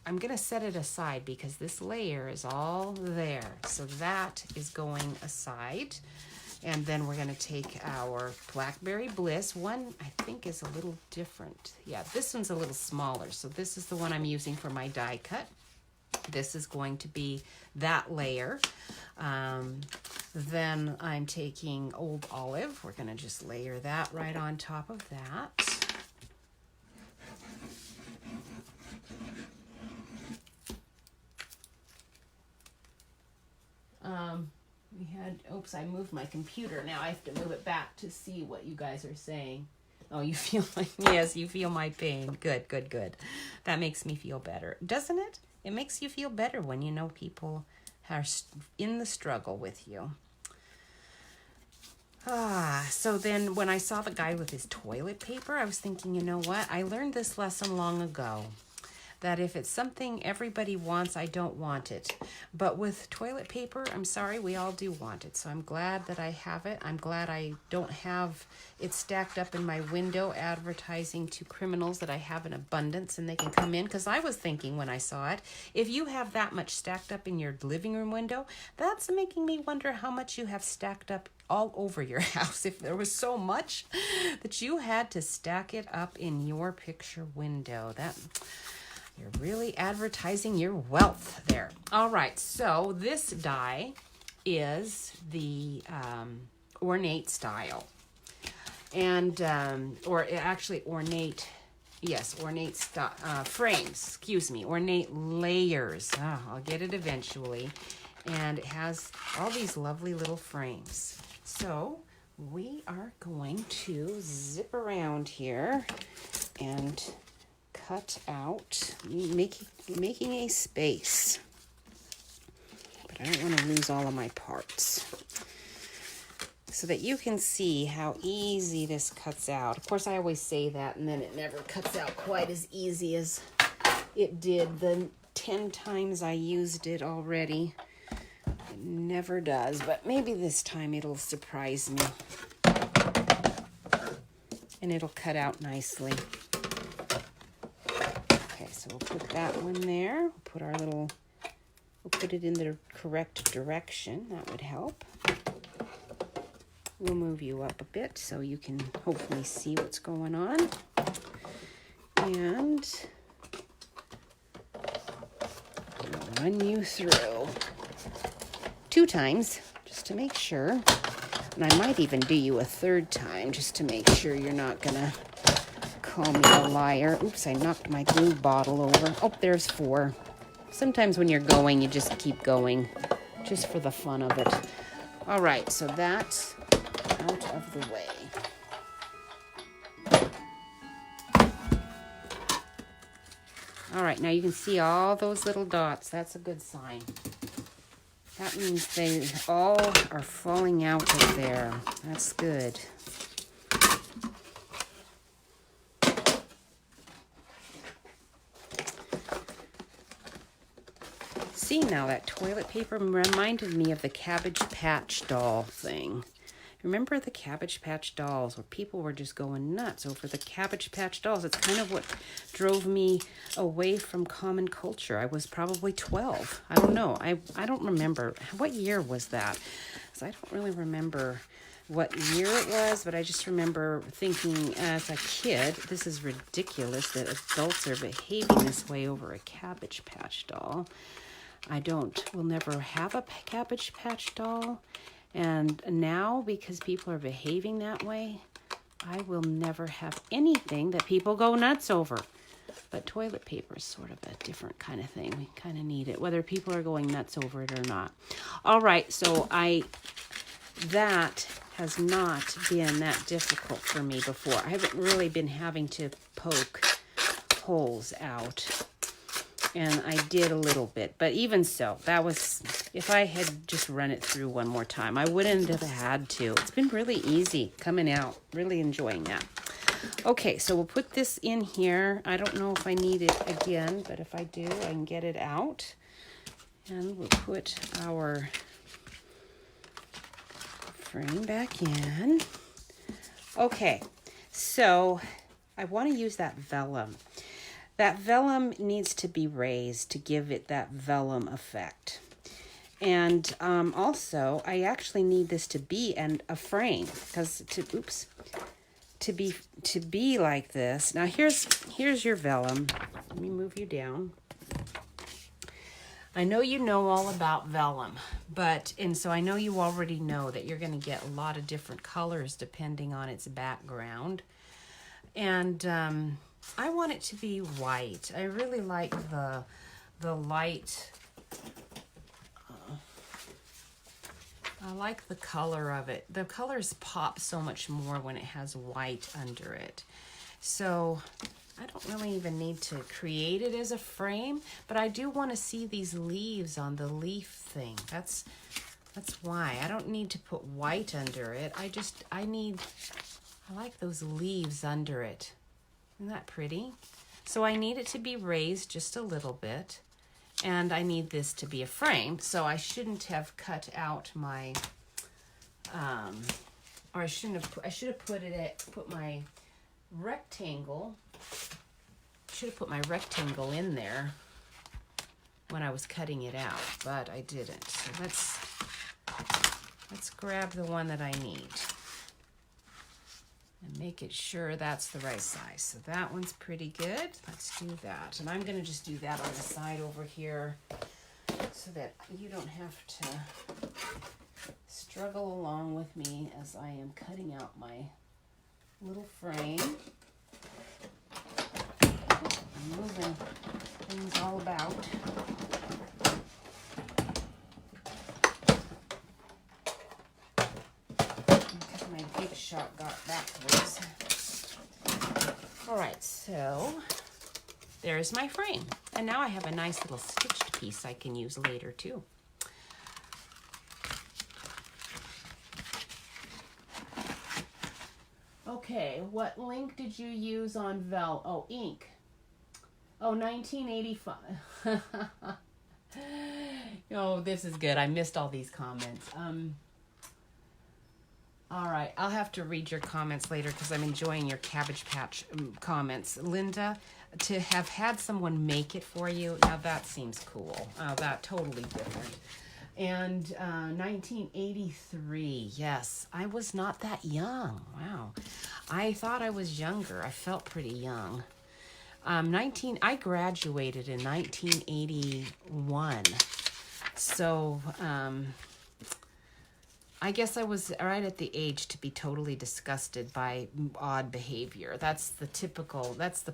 going to set it aside because this layer is all there. So that is going aside. And then we're going to take our Blackberry Bliss. One I think is a little different. Yeah, this one's a little smaller. So this is the one I'm using for my die cut. This is going to be that layer. Then I'm taking Old Olive. We're going to just layer that right on top of that. I moved my computer. Now I have to move it back to see what you guys are saying. Oh, you feel yes, you feel my pain. Good. That makes me feel better. Doesn't it? It makes you feel better when you know people are in the struggle with you. So then when I saw the guy with his toilet paper, I was thinking, you know what? I learned this lesson long ago. That if it's something everybody wants, I don't want it. But with toilet paper, I'm sorry, we all do want it. So I'm glad that I have it. I'm glad I don't have it stacked up in my window advertising to criminals that I have an abundance and they can come in. Because I was thinking when I saw it, if you have that much stacked up in your living room window, that's making me wonder how much you have stacked up all over your house if there was so much that you had to stack it up in your picture window. You're really advertising your wealth there. All right, so this die is the ornate style. And, ornate frames, ornate layers. I'll get it eventually. And it has all these lovely little frames. So we are going to zip around here and cut out, making a space. But I don't want to lose all of my parts, so that you can see how easy this cuts out. Of course, I always say that, and then it never cuts out quite as easy as it did the 10 times I used it already. It never does, but maybe this time it'll surprise me. And it'll cut out nicely. Okay, so we'll put that one there. We'll put it in the correct direction. That would help. We'll move you up a bit so you can hopefully see what's going on. And I'll run you through 2 times just to make sure. And I might even do you a 3rd time just to make sure you're not going to call me a liar. Oops, I knocked my glue bottle over. Oh, there's 4. Sometimes when you're going, you just keep going just for the fun of it. All right, so that's out of the way. All right, now you can see all those little dots. That's a good sign. That means they all are falling out of there. That's good. See, now that toilet paper reminded me of the Cabbage Patch doll thing. Remember the Cabbage Patch dolls where people were just going nuts over the Cabbage Patch dolls? It's kind of what drove me away from common culture. I was probably 12. I don't know. I don't remember. What year was that? Because I don't really remember what year it was, but I just remember thinking as a kid, this is ridiculous that adults are behaving this way over a Cabbage Patch doll. We'll never have a Cabbage Patch doll. And now, because people are behaving that way, I will never have anything that people go nuts over. But toilet paper is sort of a different kind of thing. We kind of need it, whether people are going nuts over it or not. All right, so that has not been that difficult for me before. I haven't really been having to poke holes out. And I did a little bit, but even so, if I had just run it through one more time, I wouldn't have had to. It's been really easy coming out. Really enjoying that. Okay, so we'll put this in here. I don't know if I need it again, but if I do, I can get it out. And we'll put our frame back in. Okay, so I want to use that vellum. That vellum needs to be raised to give it that vellum effect. And also, I actually need this to be a frame, because to be like this. Now here's your vellum. Let me move you down. I know you know all about vellum, so I know you already know that you're going to get a lot of different colors depending on its background. And I want it to be white. I really like the light. I like the color of it. The colors pop so much more when it has white under it. So I don't really even need to create it as a frame, but I do want to see these leaves on the leaf thing. That's why. I don't need to put white under it. I like those leaves under it. Isn't that pretty? So I need it to be raised just a little bit, and I need this to be a frame, so I shouldn't have cut out my, or I should have put my rectangle, in there when I was cutting it out, but I didn't. So let's grab the one that I need and make it sure that's the right size. So that one's pretty good. Let's do that. And I'm gonna just do that on the side over here so that you don't have to struggle along with me as I am cutting out my little frame. I'm moving things all about. Because my big shot got backwards. All right, so there's my frame. And now I have a nice little stitched piece I can use later too. Okay, what link did you use on Vel? Oh, ink. Oh, 1985. Oh, this is good. I missed all these comments. All right, I'll have to read your comments later because I'm enjoying your Cabbage Patch comments. Linda, to have had someone make it for you, now that seems cool. That totally different. And 1983, yes, I was not that young. Wow, I thought I was younger. I felt pretty young. I graduated in 1981, so I guess I was right at the age to be totally disgusted by odd behavior. That's the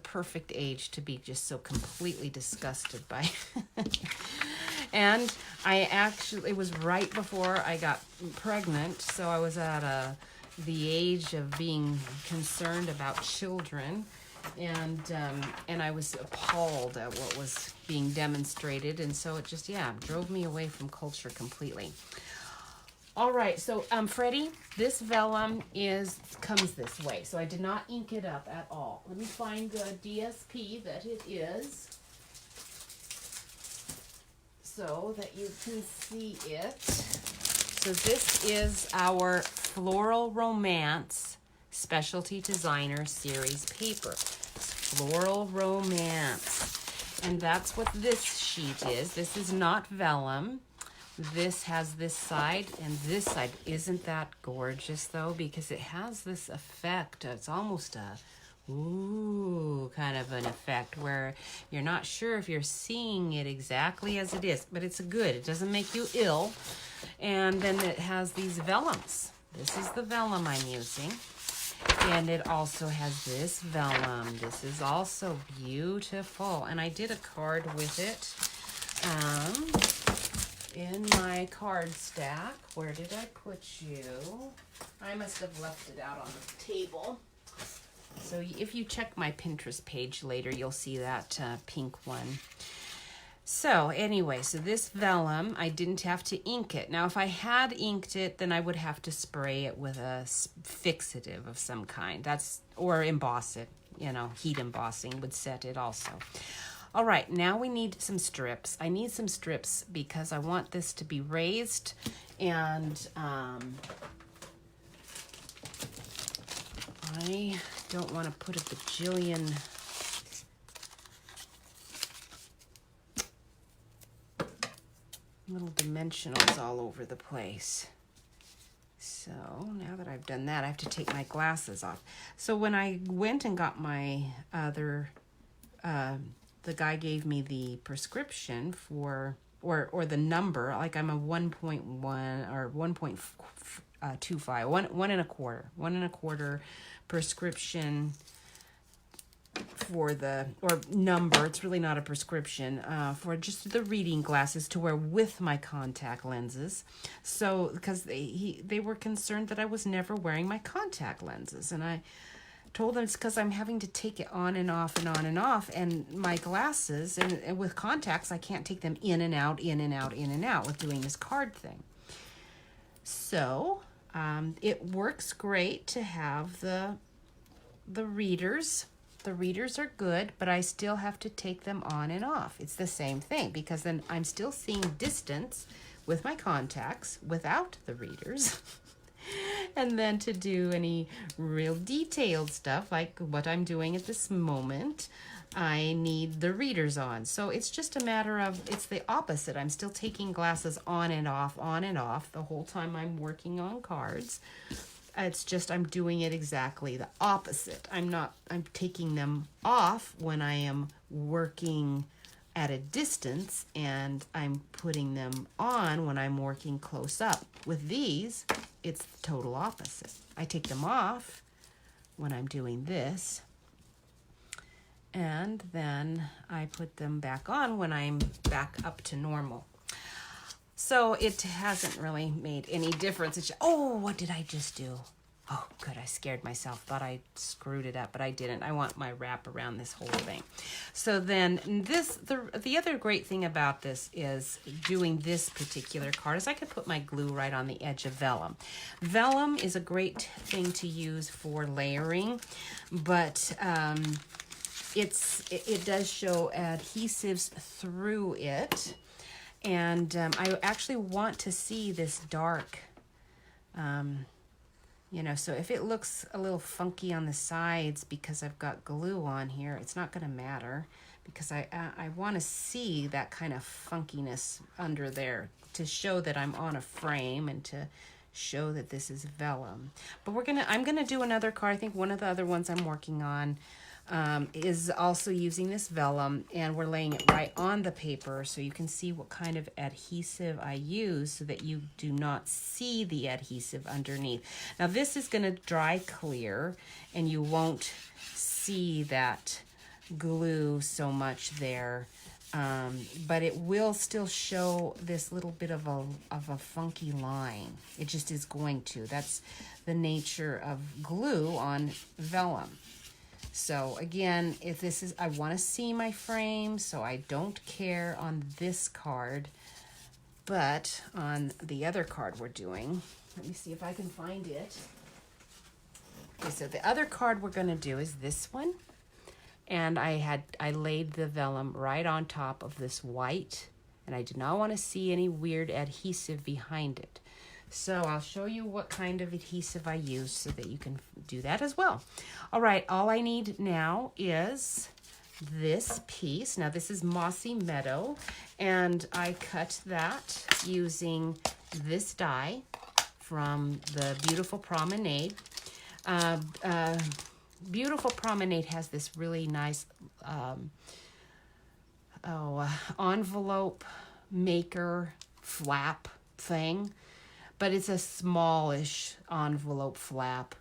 perfect age to be just so completely disgusted by. And it was right before I got pregnant, so I was at the age of being concerned about children, and I was appalled at what was being demonstrated, and so it just, drove me away from culture completely. All right, so Freddie, this vellum comes this way, so I did not ink it up at all. Let me find the DSP that it is, so that you can see it. So this is our Floral Romance Specialty Designer Series paper. Floral Romance. And that's what this sheet is. This is not vellum. This has this side and this side. Isn't that gorgeous though? Because it has this effect. It's almost a kind of an effect where you're not sure if you're seeing it exactly as it is, but it's good. It doesn't make you ill. And then it has these vellums. This is the vellum I'm using. And it also has this vellum. This is also beautiful. And I did a card with it in my card stack. Where did I put you? I must have left it out on the table. So if you check my Pinterest page later, you'll see that pink one. So anyway, so this vellum, I didn't have to ink it. Now, if I had inked it, then I would have to spray it with a fixative of some kind. Or emboss it. Heat embossing would set it also. All right, now we need some strips. I need some strips because I want this to be raised, and I don't want to put a bajillion little dimensionals all over the place. So now that I've done that, I have to take my glasses off. So when I went and got my other, the guy gave me the prescription for, or the number, like I'm a 1.1 or 1.25, one and a quarter prescription for or number. It's really not a prescription, for just the reading glasses to wear with my contact lenses. So because they were concerned that I was never wearing my contact lenses, and I told them it's because I'm having to take it on and off and on and off, and my glasses and with contacts I can't take them in and out, in and out, in and out with doing this card thing. So it works great to have the readers. The readers are good, but I still have to take them on and off. It's the same thing, because then I'm still seeing distance with my contacts without the readers. And then to do any real detailed stuff like what I'm doing at this moment, I need the readers on. So it's just a matter of, it's the opposite. I'm still taking glasses on and off the whole time I'm working on cards. It's just I'm doing it exactly the opposite. I'm taking them off when I am working at a distance, and I'm putting them on when I'm working close up. With these, it's the total opposite. I take them off when I'm doing this, and then I put them back on when I'm back up to normal. So it hasn't really made any difference. Oh, what did I just do? Oh, good, I scared myself. Thought I screwed it up, but I didn't. I want my wrap around this whole thing. So then the other great thing about this is doing this particular card is I could put my glue right on the edge of vellum. Vellum is a great thing to use for layering, but it does show adhesives through it. And I actually want to see this dark, so if it looks a little funky on the sides because I've got glue on here, it's not going to matter, because I want to see that kind of funkiness under there to show that I'm on a frame and to show that this is vellum. But I'm gonna do another card. I think one of the other ones I'm working on is also using this vellum, and we're laying it right on the paper so you can see what kind of adhesive I use so that you do not see the adhesive underneath. Now this is going to dry clear and you won't see that glue so much there, but it will still show this little bit of a funky line. It just is going to. That's the nature of glue on vellum. So again, I want to see my frame, so I don't care on this card, but on the other card we're doing, let me see if I can find it. Okay, so the other card we're going to do is this one, and I laid the vellum right on top of this white, and I did not want to see any weird adhesive behind it. So I'll show you what kind of adhesive I use so that you can do that as well. All right, all I need now is this piece. Now this is Mossy Meadow, and I cut that using this die from the Beautiful Promenade. Beautiful Promenade has this really nice envelope maker flap thing. But it's a smallish envelope flap.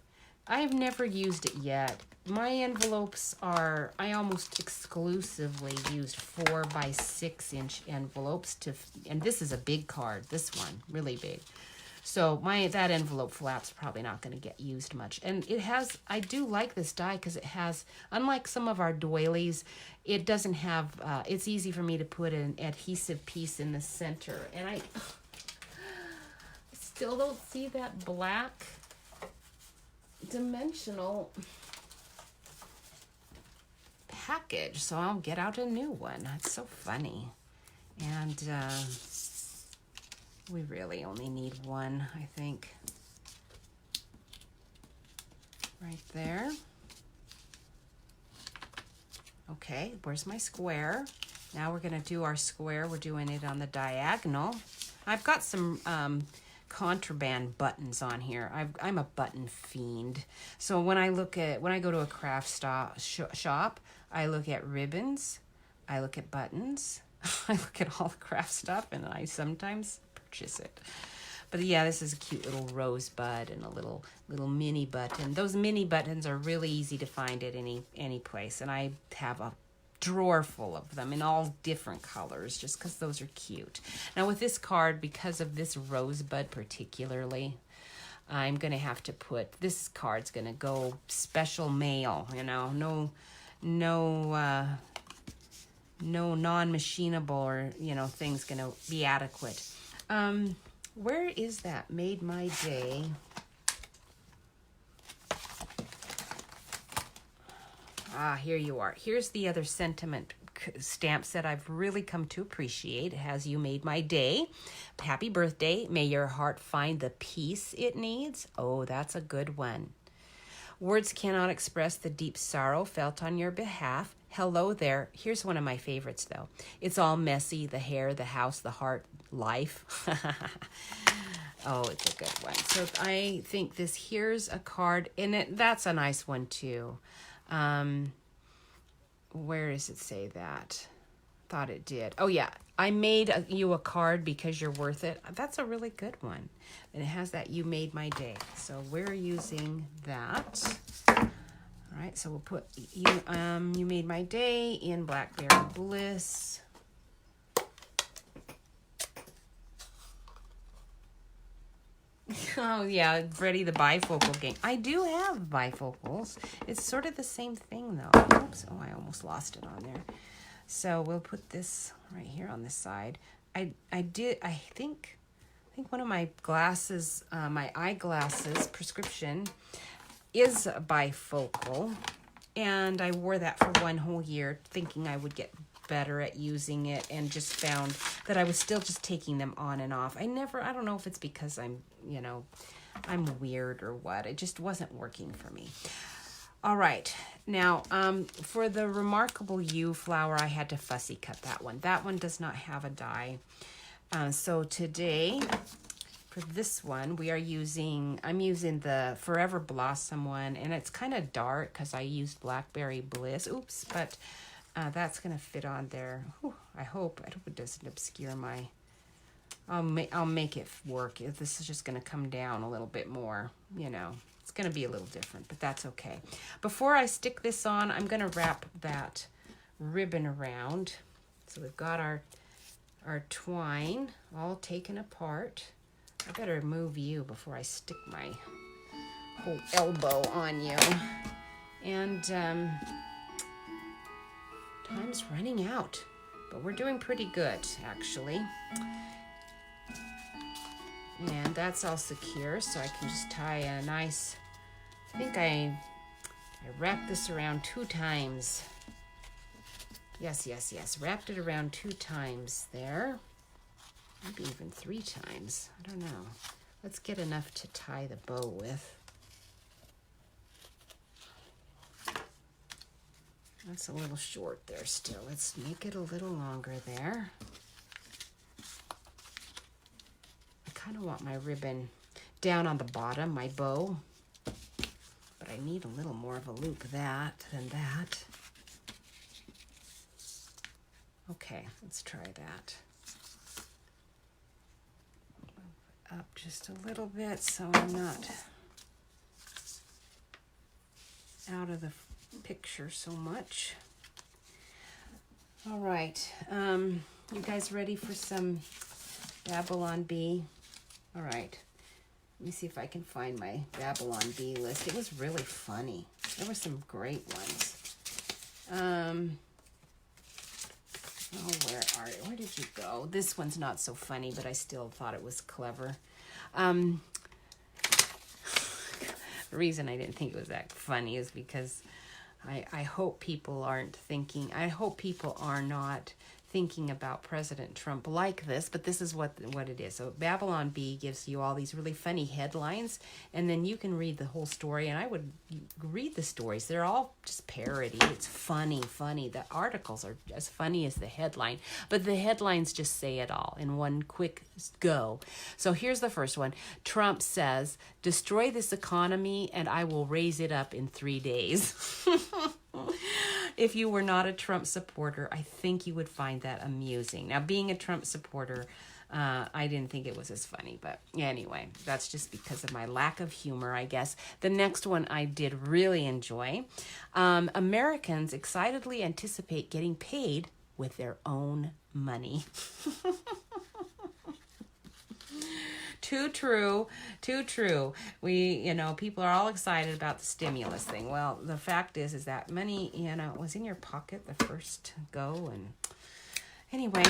I've never used it yet. My envelopes I almost exclusively used 4 by 6 inch envelopes and this is a big card, this one, really big. So that envelope flap's probably not going to get used much. And I do like this die because it has, unlike some of our doilies, it doesn't have, it's easy for me to put an adhesive piece in the center. And I still don't see that black dimensional package, so I'll get out a new one. It's so funny. And we really only need one, I think. Right there. Okay, where's my square? Now we're going to do our square. We're doing it on the diagonal. I've got some contraband buttons on here. I'm a button fiend. So when I go to a craft shop, I look at ribbons, I look at buttons, I look at all the craft stuff, and I sometimes purchase it. But yeah, this is a cute little rosebud and a little mini button. Those mini buttons are really easy to find at any place, and I have a drawer full of them in all different colors just because those are cute. Now with this card, because of this rosebud particularly, I'm going to have to put, this card's going to go special mail, no non-machinable or, things going to be adequate. Where is that? Made My Day. Ah, here you are. Here's the other sentiment stamp set I've really come to appreciate. It has "You made my day. Happy birthday. May your heart find the peace it needs." Oh, that's a good one. Words cannot express the deep sorrow felt on your behalf. Hello there. Here's one of my favorites, though. It's all messy, the hair, the house, the heart, life. Oh, it's a good one. So I think here's a card, and that's a nice one, too. Where does it say that? Thought it did. Oh, yeah. I made you a card because you're worth it. That's a really good one. And it has that you made my day. So we're using that. All right, so we'll put you made my day in Blackberry Bliss. Oh, yeah, Freddie the bifocal game. I do have bifocals. It's sort of the same thing, though. Oops, oh, I almost lost it on there. So we'll put this right here on this side. I think one of my glasses, my eyeglasses prescription is bifocal. And I wore that for one whole year thinking I would get better at using it, and just found that I was still just taking them on and off. I don't know if it's because I'm weird or what. It just wasn't working for me. All right. Now, for the Remarkable You flower, I had to fussy cut that one. That one does not have a die. So today, for this one, I'm using the Forever Blossom one, and it's kind of dark because I used Blackberry Bliss. Oops, but that's going to fit on there. Whew, I hope it doesn't obscure my... I'll make it work. This is just going to come down a little bit more, It's going to be a little different, but that's okay. Before I stick this on, I'm going to wrap that ribbon around. So we've got our twine all taken apart. I better move you before I stick my whole elbow on you. And time's running out, but we're doing pretty good, actually. And that's all secure, so I can just tie a nice... I think I wrapped this around 2 times. Yes. Wrapped it around 2 times there. Maybe even 3 times. I don't know. Let's get enough to tie the bow with. That's a little short there still. Let's make it a little longer there. I kind of want my ribbon down on the bottom, my bow. But I need a little more of a loop than that. Okay, let's try that. Move up just a little bit so I'm not out of the picture so much. All right, you guys ready for some Babylon Bee? All right, let me see if I can find my Babylon Bee list. It was really funny. There were some great ones. Where did you go? This one's not so funny, but I still thought it was clever. The reason I didn't think it was that funny is because I hope people are not thinking about President Trump like this, but this is what it is. So Babylon Bee gives you all these really funny headlines, and then you can read the whole story, and I would read the stories. They're all just parody. It's funny. The articles are as funny as the headline, but the headlines just say it all in one quick go. So here's the first one. Trump says, "Destroy this economy and I will raise it up in 3 days." If you were not a Trump supporter, I think you would find that amusing. Now, being a Trump supporter, I didn't think it was as funny. But anyway, that's just because of my lack of humor, I guess. The next one I did really enjoy. Americans excitedly anticipate getting paid with their own money. Too true. People are all excited about the stimulus thing. Well, the fact is that money, was in your pocket the first go. And anyway,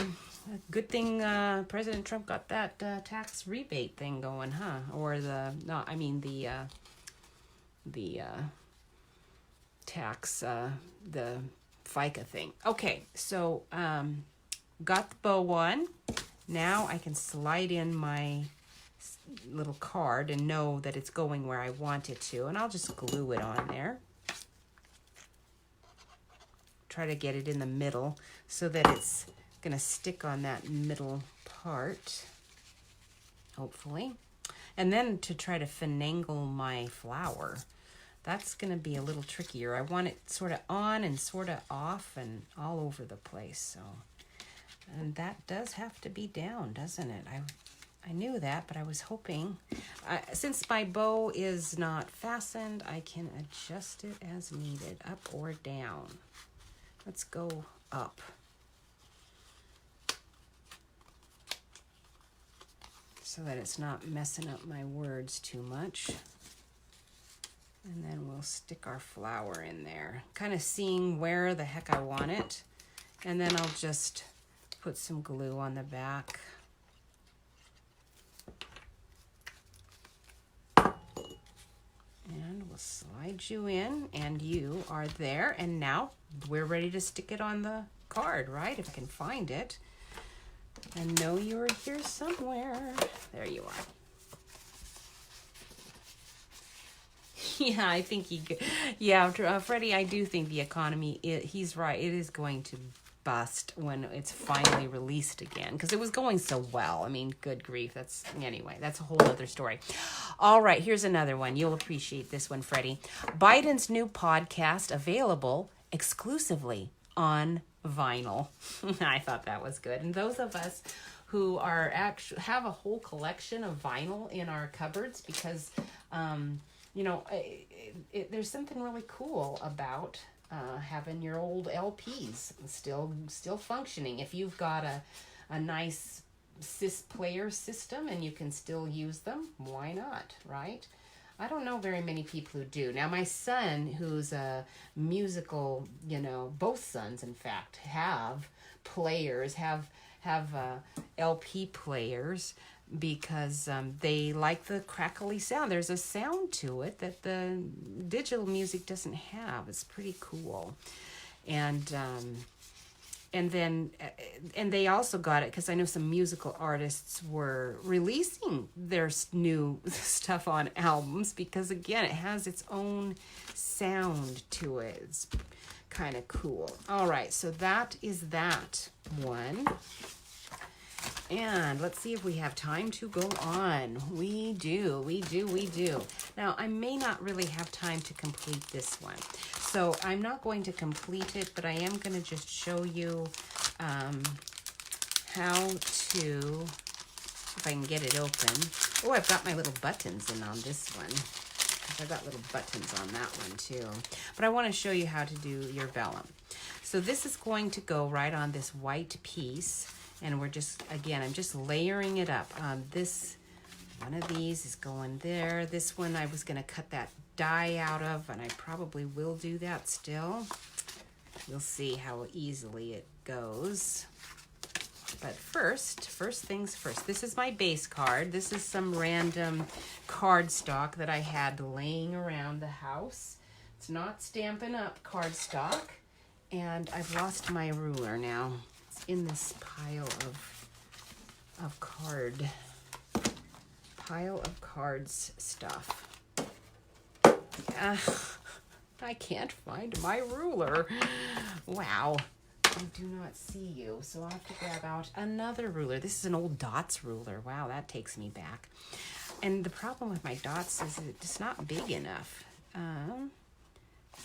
good thing President Trump got that tax rebate thing going, huh? Or the tax, the FICA thing. Okay, so got the bow on. Now I can slide in my little card and know that it's going where I want it to, and I'll just glue it on there. try to get it in the middle so that it's gonna stick on that middle part, hopefully. And then to try to finagle my flower, that's gonna be a little trickier. I want it sort of on and sort of off and all over the place. So, and that does have to be down, doesn't it? I knew that, but I was hoping, since my bow is not fastened, I can adjust it as needed, up or down. Let's go up. So that it's not messing up my words too much. And then we'll stick our flower in there, kind of seeing where the heck I want it. And then I'll just put some glue on the back. And we'll slide you in, and you are there. And now we're ready to stick it on the card, right? If I can find it. I know you're here somewhere. There you are. Yeah, I think Freddie, I do think the economy, he's right. It is going to bust when it's finally released again, because it was going so well. I mean, good grief. Anyway, that's a whole other story. All right, here's another one. You'll appreciate this one, Freddie. Biden's new podcast available exclusively on vinyl. I thought that was good. And those of us who are have a whole collection of vinyl in our cupboards, because there's something really cool about having your old LPs still functioning. If you've got a nice player system and you can still use them, why not, right? I don't know very many people who do. Now, my son, who's a musical, both sons, in fact, have players, have LP players, because they like the crackly sound. There's a sound to it that the digital music doesn't have. It's pretty cool. And they also got it because I know some musical artists were releasing their new stuff on albums, because again, it has its own sound to it. It's kind of cool. All right, so that is that one. And let's see if we have time to go on. We do. Now, I may not really have time to complete this one. So I'm not going to complete it, but I am going to just show you how to, if I can get it open. Oh, I've got my little buttons in on this one. I've got little buttons on that one too. But I want to show you how to do your vellum. So this is going to go right on this white piece. And we're just, again, I'm just layering it up. One of these is going there. This one I was going to cut that die out of, and I probably will do that still. You'll see how easily it goes. But first things first. This is my base card. This is some random cardstock that I had laying around the house. It's not Stampin' Up! Cardstock. And I've lost my ruler now. In this pile of cards stuff. I can't find my ruler. Wow. I do not see you, so I'll have to grab out another ruler. This is an old dots ruler. Wow, that takes me back. And the problem with my dots is it's not big enough.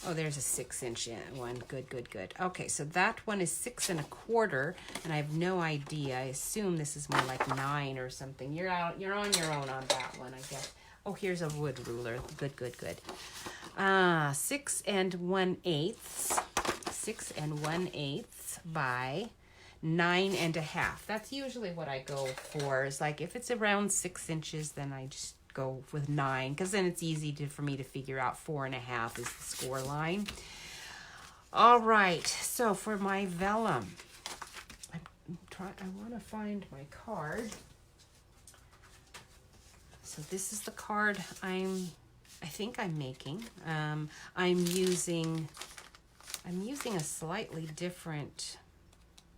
Oh, there's a 6-inch one. Good. Okay, so that one is 6 1/4, and I have no idea. I assume this is more like 9 or something. You're on your own on that one, I guess. Oh, here's a wood ruler. Good. 6 1/8. 6 1/8 by 9 1/2. That's usually what I go for. Is like if it's around 6 inches, then I just go with 9, because then it's easy for me to figure out 4 1/2 is the score line. All right, so for my vellum, I want to find my card. So this is the card I think I'm making. I'm using a slightly different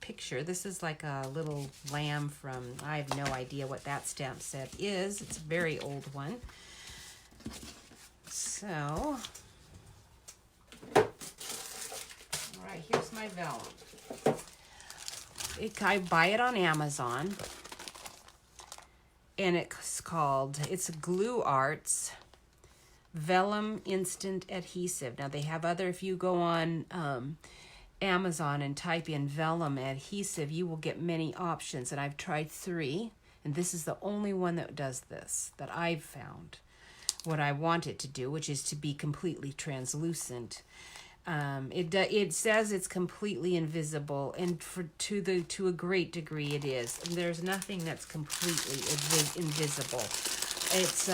picture. This is like a little lamb from, I have no idea what that stamp set is. It's a very old one. So, all right, here's my vellum. I buy it on Amazon, and it's Glue Arts Vellum Instant Adhesive. Now they have other, if you go on Amazon and type in vellum adhesive, you will get many options, and I've tried 3, and this is the only one that does this, that I've found what I want it to do, which is to be completely translucent. It says it's completely invisible, and to a great degree it is. There's nothing that's completely invisible. It's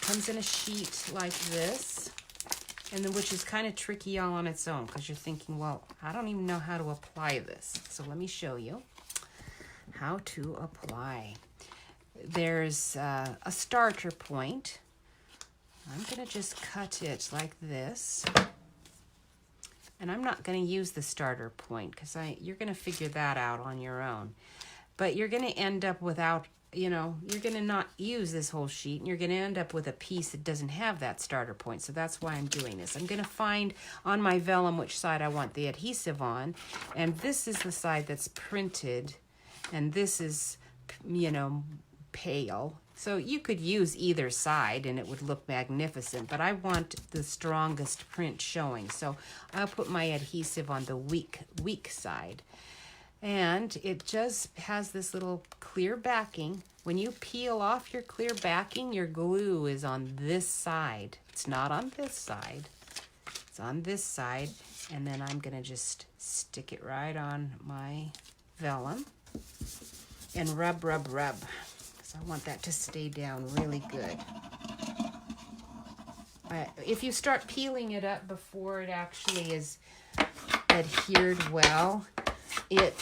comes in a sheet like this, and then which is kind of tricky all on its own, because you're thinking, well, I don't even know how to apply this. So let me show you how to apply. There's a starter point. I'm going to just cut it like this. And I'm not going to use the starter point because you're going to figure that out on your own. But you're going to end up without, you're going to not use this whole sheet, and you're going to end up with a piece that doesn't have that starter point. So that's why I'm doing this. I'm going to find on my vellum which side I want the adhesive on. And this is the side that's printed, and this is, pale. So you could use either side and it would look magnificent, but I want the strongest print showing. So I'll put my adhesive on the weak side. And it just has this little clear backing. When you peel off your clear backing, your glue is on this side. It's not on this side. It's on this side. And then I'm going to just stick it right on my vellum and rub. So I want that to stay down really good. If you start peeling it up before it actually is adhered well, it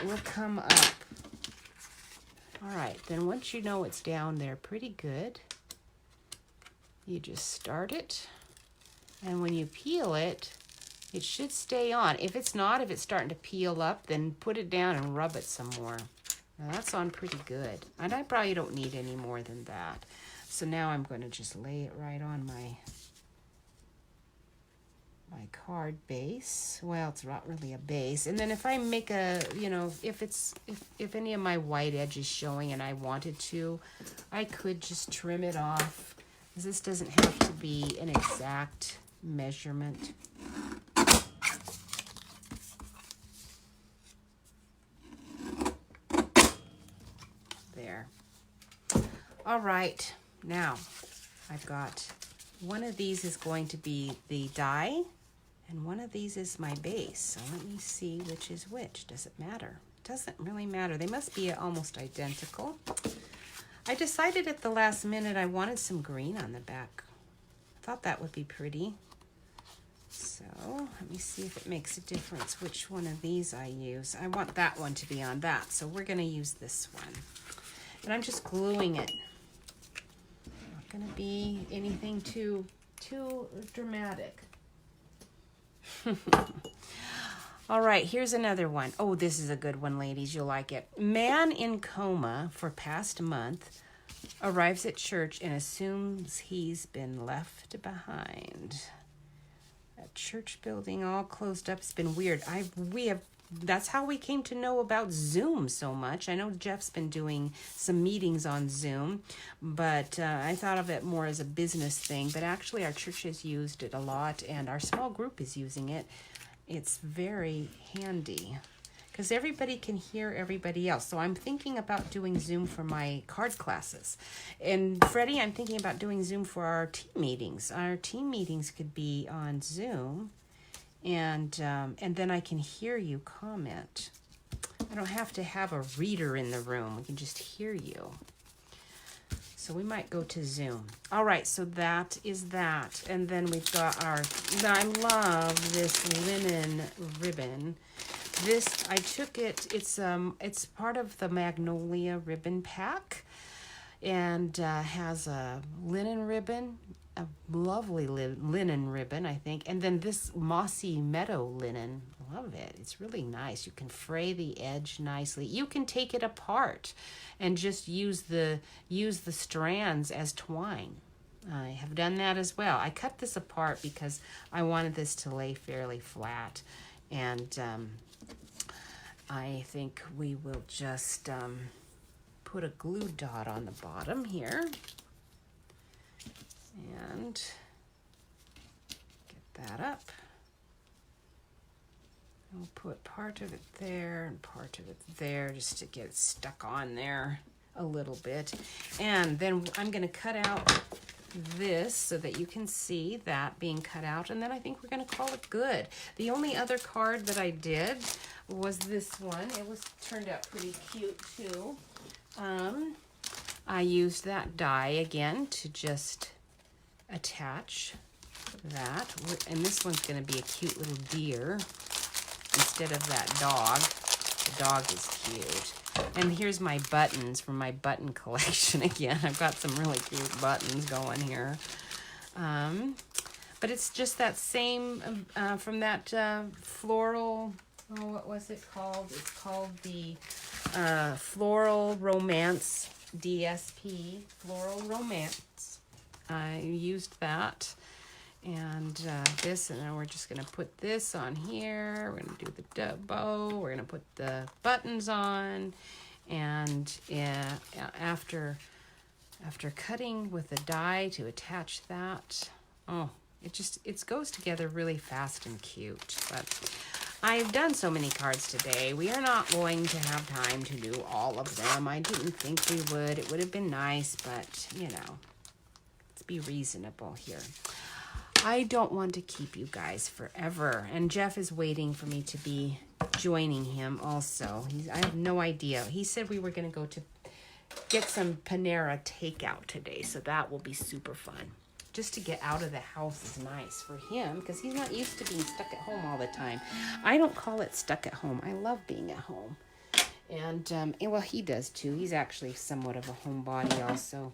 will come up. All right, then once you know it's down there pretty good, you just start it, and when you peel it, it should stay on. If it's starting to peel up, then put it down and rub it some more. Now that's on pretty good, and I probably don't need any more than that. So now I'm going to just lay it right on my card base. Well, it's not really a base. And then if I make if any of my white edge is showing and I wanted to, I could just trim it off. This doesn't have to be an exact measurement. There. All right, now I've got one of these is going to be the die, and one of these is my base. So let me see which is which. Does it matter? It doesn't really matter. They must be almost identical. I decided at the last minute I wanted some green on the back. I thought that would be pretty. So let me see if it makes a difference which one of these I use. I want that one to be on that, so we're going to use this one. And I'm just gluing it. Not going to be anything too dramatic. All right, here's another one. Oh, this is a good one, ladies. You'll like it. Man in coma for past month arrives at church and assumes he's been left behind. A church building all closed up. It's been weird. That's how we came to know about Zoom so much. I know Jeff's been doing some meetings on Zoom, but I thought of it more as a business thing. But actually, our church has used it a lot, and our small group is using it. It's very handy because everybody can hear everybody else. So I'm thinking about doing Zoom for my card classes. And Freddie, I'm thinking about doing Zoom for our team meetings. Our team meetings could be on Zoom. And then I can hear you comment. I don't have to have a reader in the room. We can just hear you. So we might go to Zoom. All right, so that is that. And then we've got I love this linen ribbon. I took it, it's part of the Magnolia ribbon pack, and has a linen ribbon, a lovely linen ribbon, I think. And then this mossy meadow linen, love it. It's really nice. You can fray the edge nicely. You can take it apart and just use the strands as twine. I have done that as well. I cut this apart because I wanted this to lay fairly flat. And I think we will just put a glue dot on the bottom here. And get that up. We'll put part of it there and part of it there just to get it stuck on there a little bit. And then I'm going to cut out this so that you can see that being cut out, and then I think we're going to call it good. The only other card that I did was this one. It was turned out pretty cute too. I used that die again to just attach that, and this one's going to be a cute little deer instead of that dog. The dog is cute. And here's my buttons from my button collection again. I've got some really cute buttons going here. But it's just that same from that floral, oh, what was it called? It's called the Floral Romance DSP, Floral Romance. I used that. And this, and then we're just going to put this on here. We're going to do the bow. We're going to put the buttons on. And after cutting with the die to attach that, oh, it goes together really fast and cute. But I've done so many cards today. We are not going to have time to do all of them. I didn't think we would. It would have been nice, but, you know, let's be reasonable here. I don't want to keep you guys forever. And Jeff is waiting for me to be joining him also. I have no idea. He said we were going to go to get some Panera takeout today. So that will be super fun. Just to get out of the house is nice for him because he's not used to being stuck at home all the time. I don't call it stuck at home. I love being at home. And well, he does too. He's actually somewhat of a homebody also.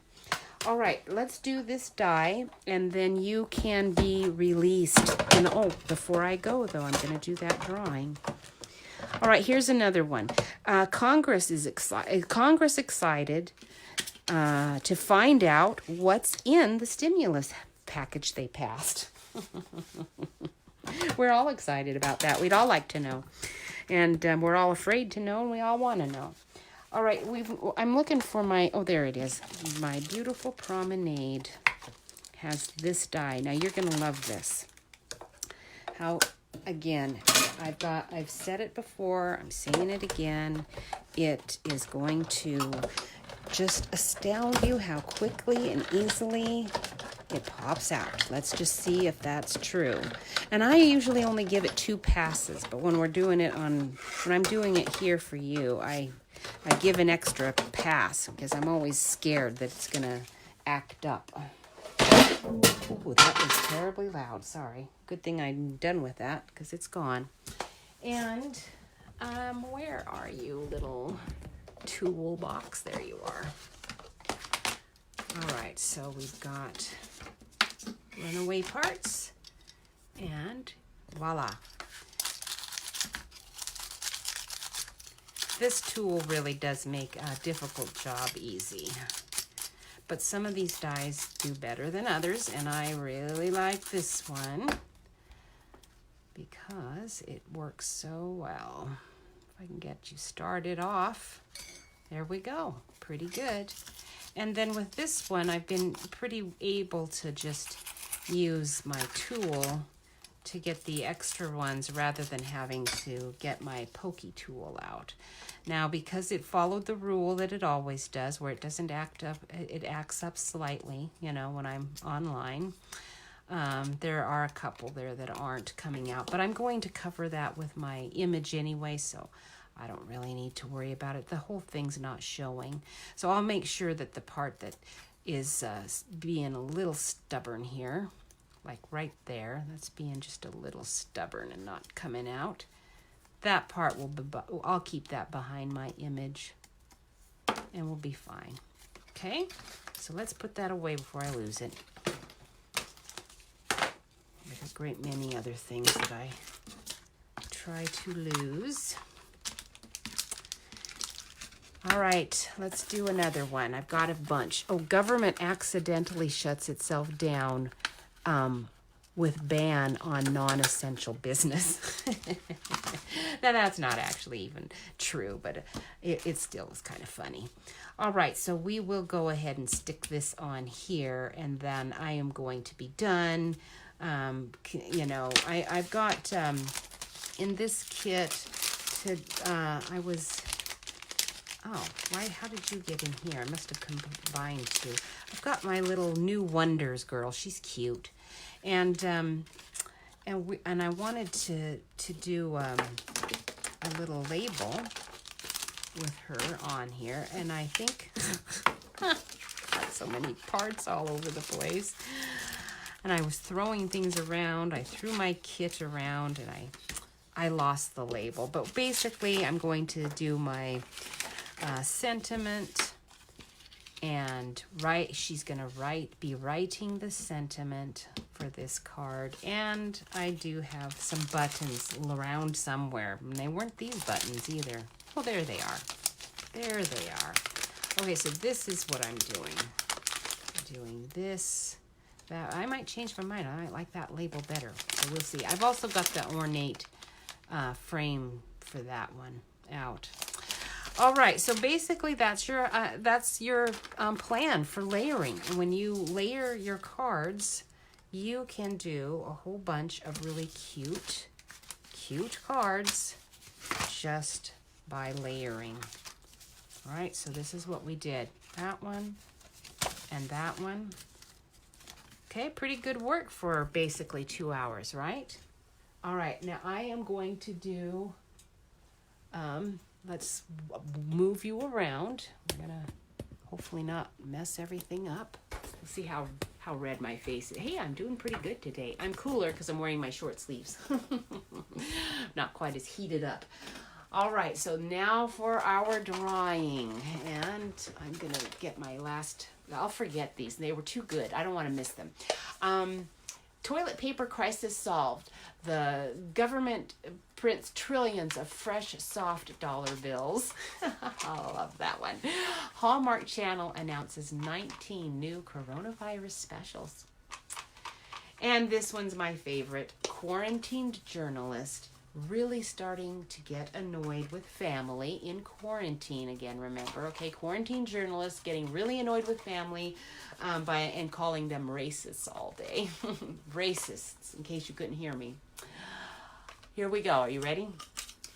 All right, let's do this die, and then you can be released. And oh, before I go, though, I'm going to do that drawing. All right, here's another one. Congress is excited to find out what's in the stimulus package they passed. We're all excited about that. We'd all like to know. And we're all afraid to know, and we all want to know. All right, I'm looking for my, oh, there it is. My beautiful Promenade has this die. Now, you're going to love this. How, again, I've said it before. I'm saying it again. It is going to just astound you how quickly and easily it pops out. Let's just see if that's true. And I usually only give it 2 passes, but when I'm doing it here for you, I give an extra pass because I'm always scared that it's going to act up. Ooh, that was terribly loud. Sorry. Good thing I'm done with that because it's gone. And where are you, little toolbox? There you are. All right, so we've got runaway parts and voila. This tool really does make a difficult job easy. But some of these dies do better than others, and I really like this one because it works so well. If I can get you started off, there we go. Pretty good. And then with this one, I've been pretty able to just use my tool to get the extra ones rather than having to get my pokey tool out. Now, because it followed the rule that it always does, where it doesn't act up, it acts up slightly, you know, when I'm online. There are a couple there that aren't coming out, but I'm going to cover that with my image anyway, so I don't really need to worry about it. The whole thing's not showing. So I'll make sure that the part that is being a little stubborn here, like right there, that's being just a little stubborn and not coming out. That part I'll keep that behind my image and we'll be fine. Okay, so let's put that away before I lose it. There's a great many other things that I try to lose. All right, let's do another one. I've got a bunch. Oh, government accidentally shuts itself down with ban on non-essential business. Now, that's not actually even true, but it still is kind of funny. All right, so we will go ahead and stick this on here, and then I am going to be done. You know, I've got in this kit to, how did you get in here? I must have combined two. I've got my little New Wonders girl. She's cute. And I wanted to do a little label with her on here, and I think got so many parts all over the place. And I was throwing things around. I threw my kit around, and I lost the label. But basically, I'm going to do my sentiment, and she's gonna be writing the sentiment for this card. And I do have some buttons around somewhere, and they weren't these buttons either. Oh, there they are. There they are. Okay, so this is what I'm doing. I'm doing this. That I might change my mind. I might like that label better. So we'll see. I've also got the ornate frame for that one out. All right, so basically that's your plan for layering. And when you layer your cards, you can do a whole bunch of really cute cards just by layering. All right, so this is what we did. That one and that one. Okay, pretty good work for basically 2 hours, right? All right, now I am going to do, let's move you around. We're gonna hopefully not mess everything up. Let's see how red my face is. Hey, I'm doing pretty good today. I'm cooler because I'm wearing my short sleeves. Not quite as heated up. All right, so now for our drawing. And I'm gonna get my last, I'll forget these. They were too good. I don't want to miss them. Toilet paper crisis solved. The government prints trillions of fresh, soft dollar bills. I love that one. Hallmark Channel announces 19 new coronavirus specials. And this one's my favorite. Quarantined journalist really starting to get annoyed with family in quarantine again, remember? Okay, quarantine journalists getting really annoyed with family and calling them racists all day. Racists, in case you couldn't hear me. Here we go. Are you ready?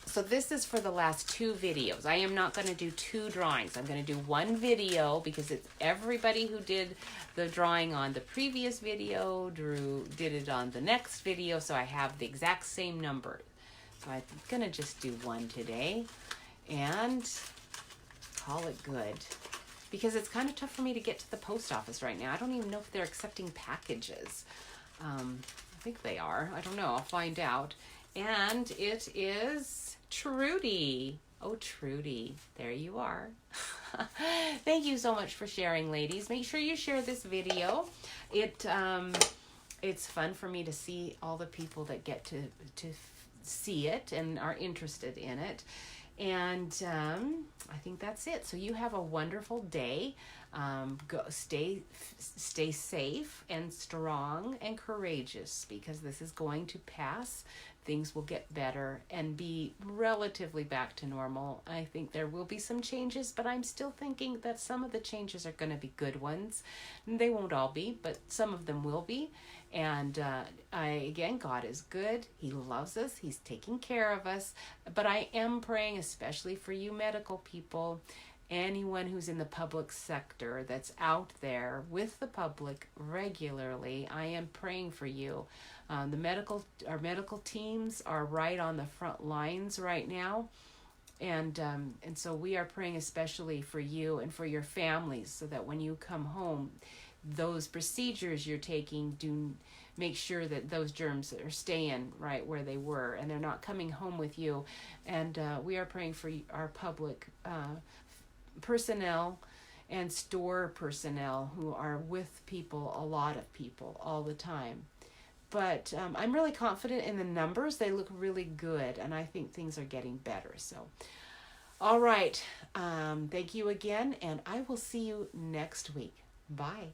So this is for the last 2 videos. I am not going to do 2 drawings. I'm going to do 1 video because it's everybody who did the drawing on the previous video did it on the next video, so I have the exact same number. So I'm going to just do 1 today and call it good. Because it's kind of tough for me to get to the post office right now. I don't even know if they're accepting packages. I think they are. I don't know. I'll find out. And it is Trudy. Oh, Trudy. There you are. Thank you so much for sharing, ladies. Make sure you share this video. It's fun for me to see all the people that get to see it and are interested in it. And I think that's it. So you have a wonderful day. Stay safe and strong and courageous, because this is going to pass. Things will get better and be relatively back to normal. I think there will be some changes, but I'm still thinking that some of the changes are going to be good ones. They won't all be, but some of them will be. And again, God is good. He loves us. He's taking care of us. But I am praying especially for you medical people, anyone who's in the public sector that's out there with the public regularly. I am praying for you. Our medical teams are right on the front lines right now. And so we are praying especially for you and for your families, so that when you come home, those procedures you're taking do make sure that those germs are staying right where they were and they're not coming home with you. And we are praying for our public personnel and store personnel who are with people, a lot of people, all the time. But I'm really confident in the numbers. They look really good, and I think things are getting better. So, all right. Thank you again, and I will see you next week. Bye.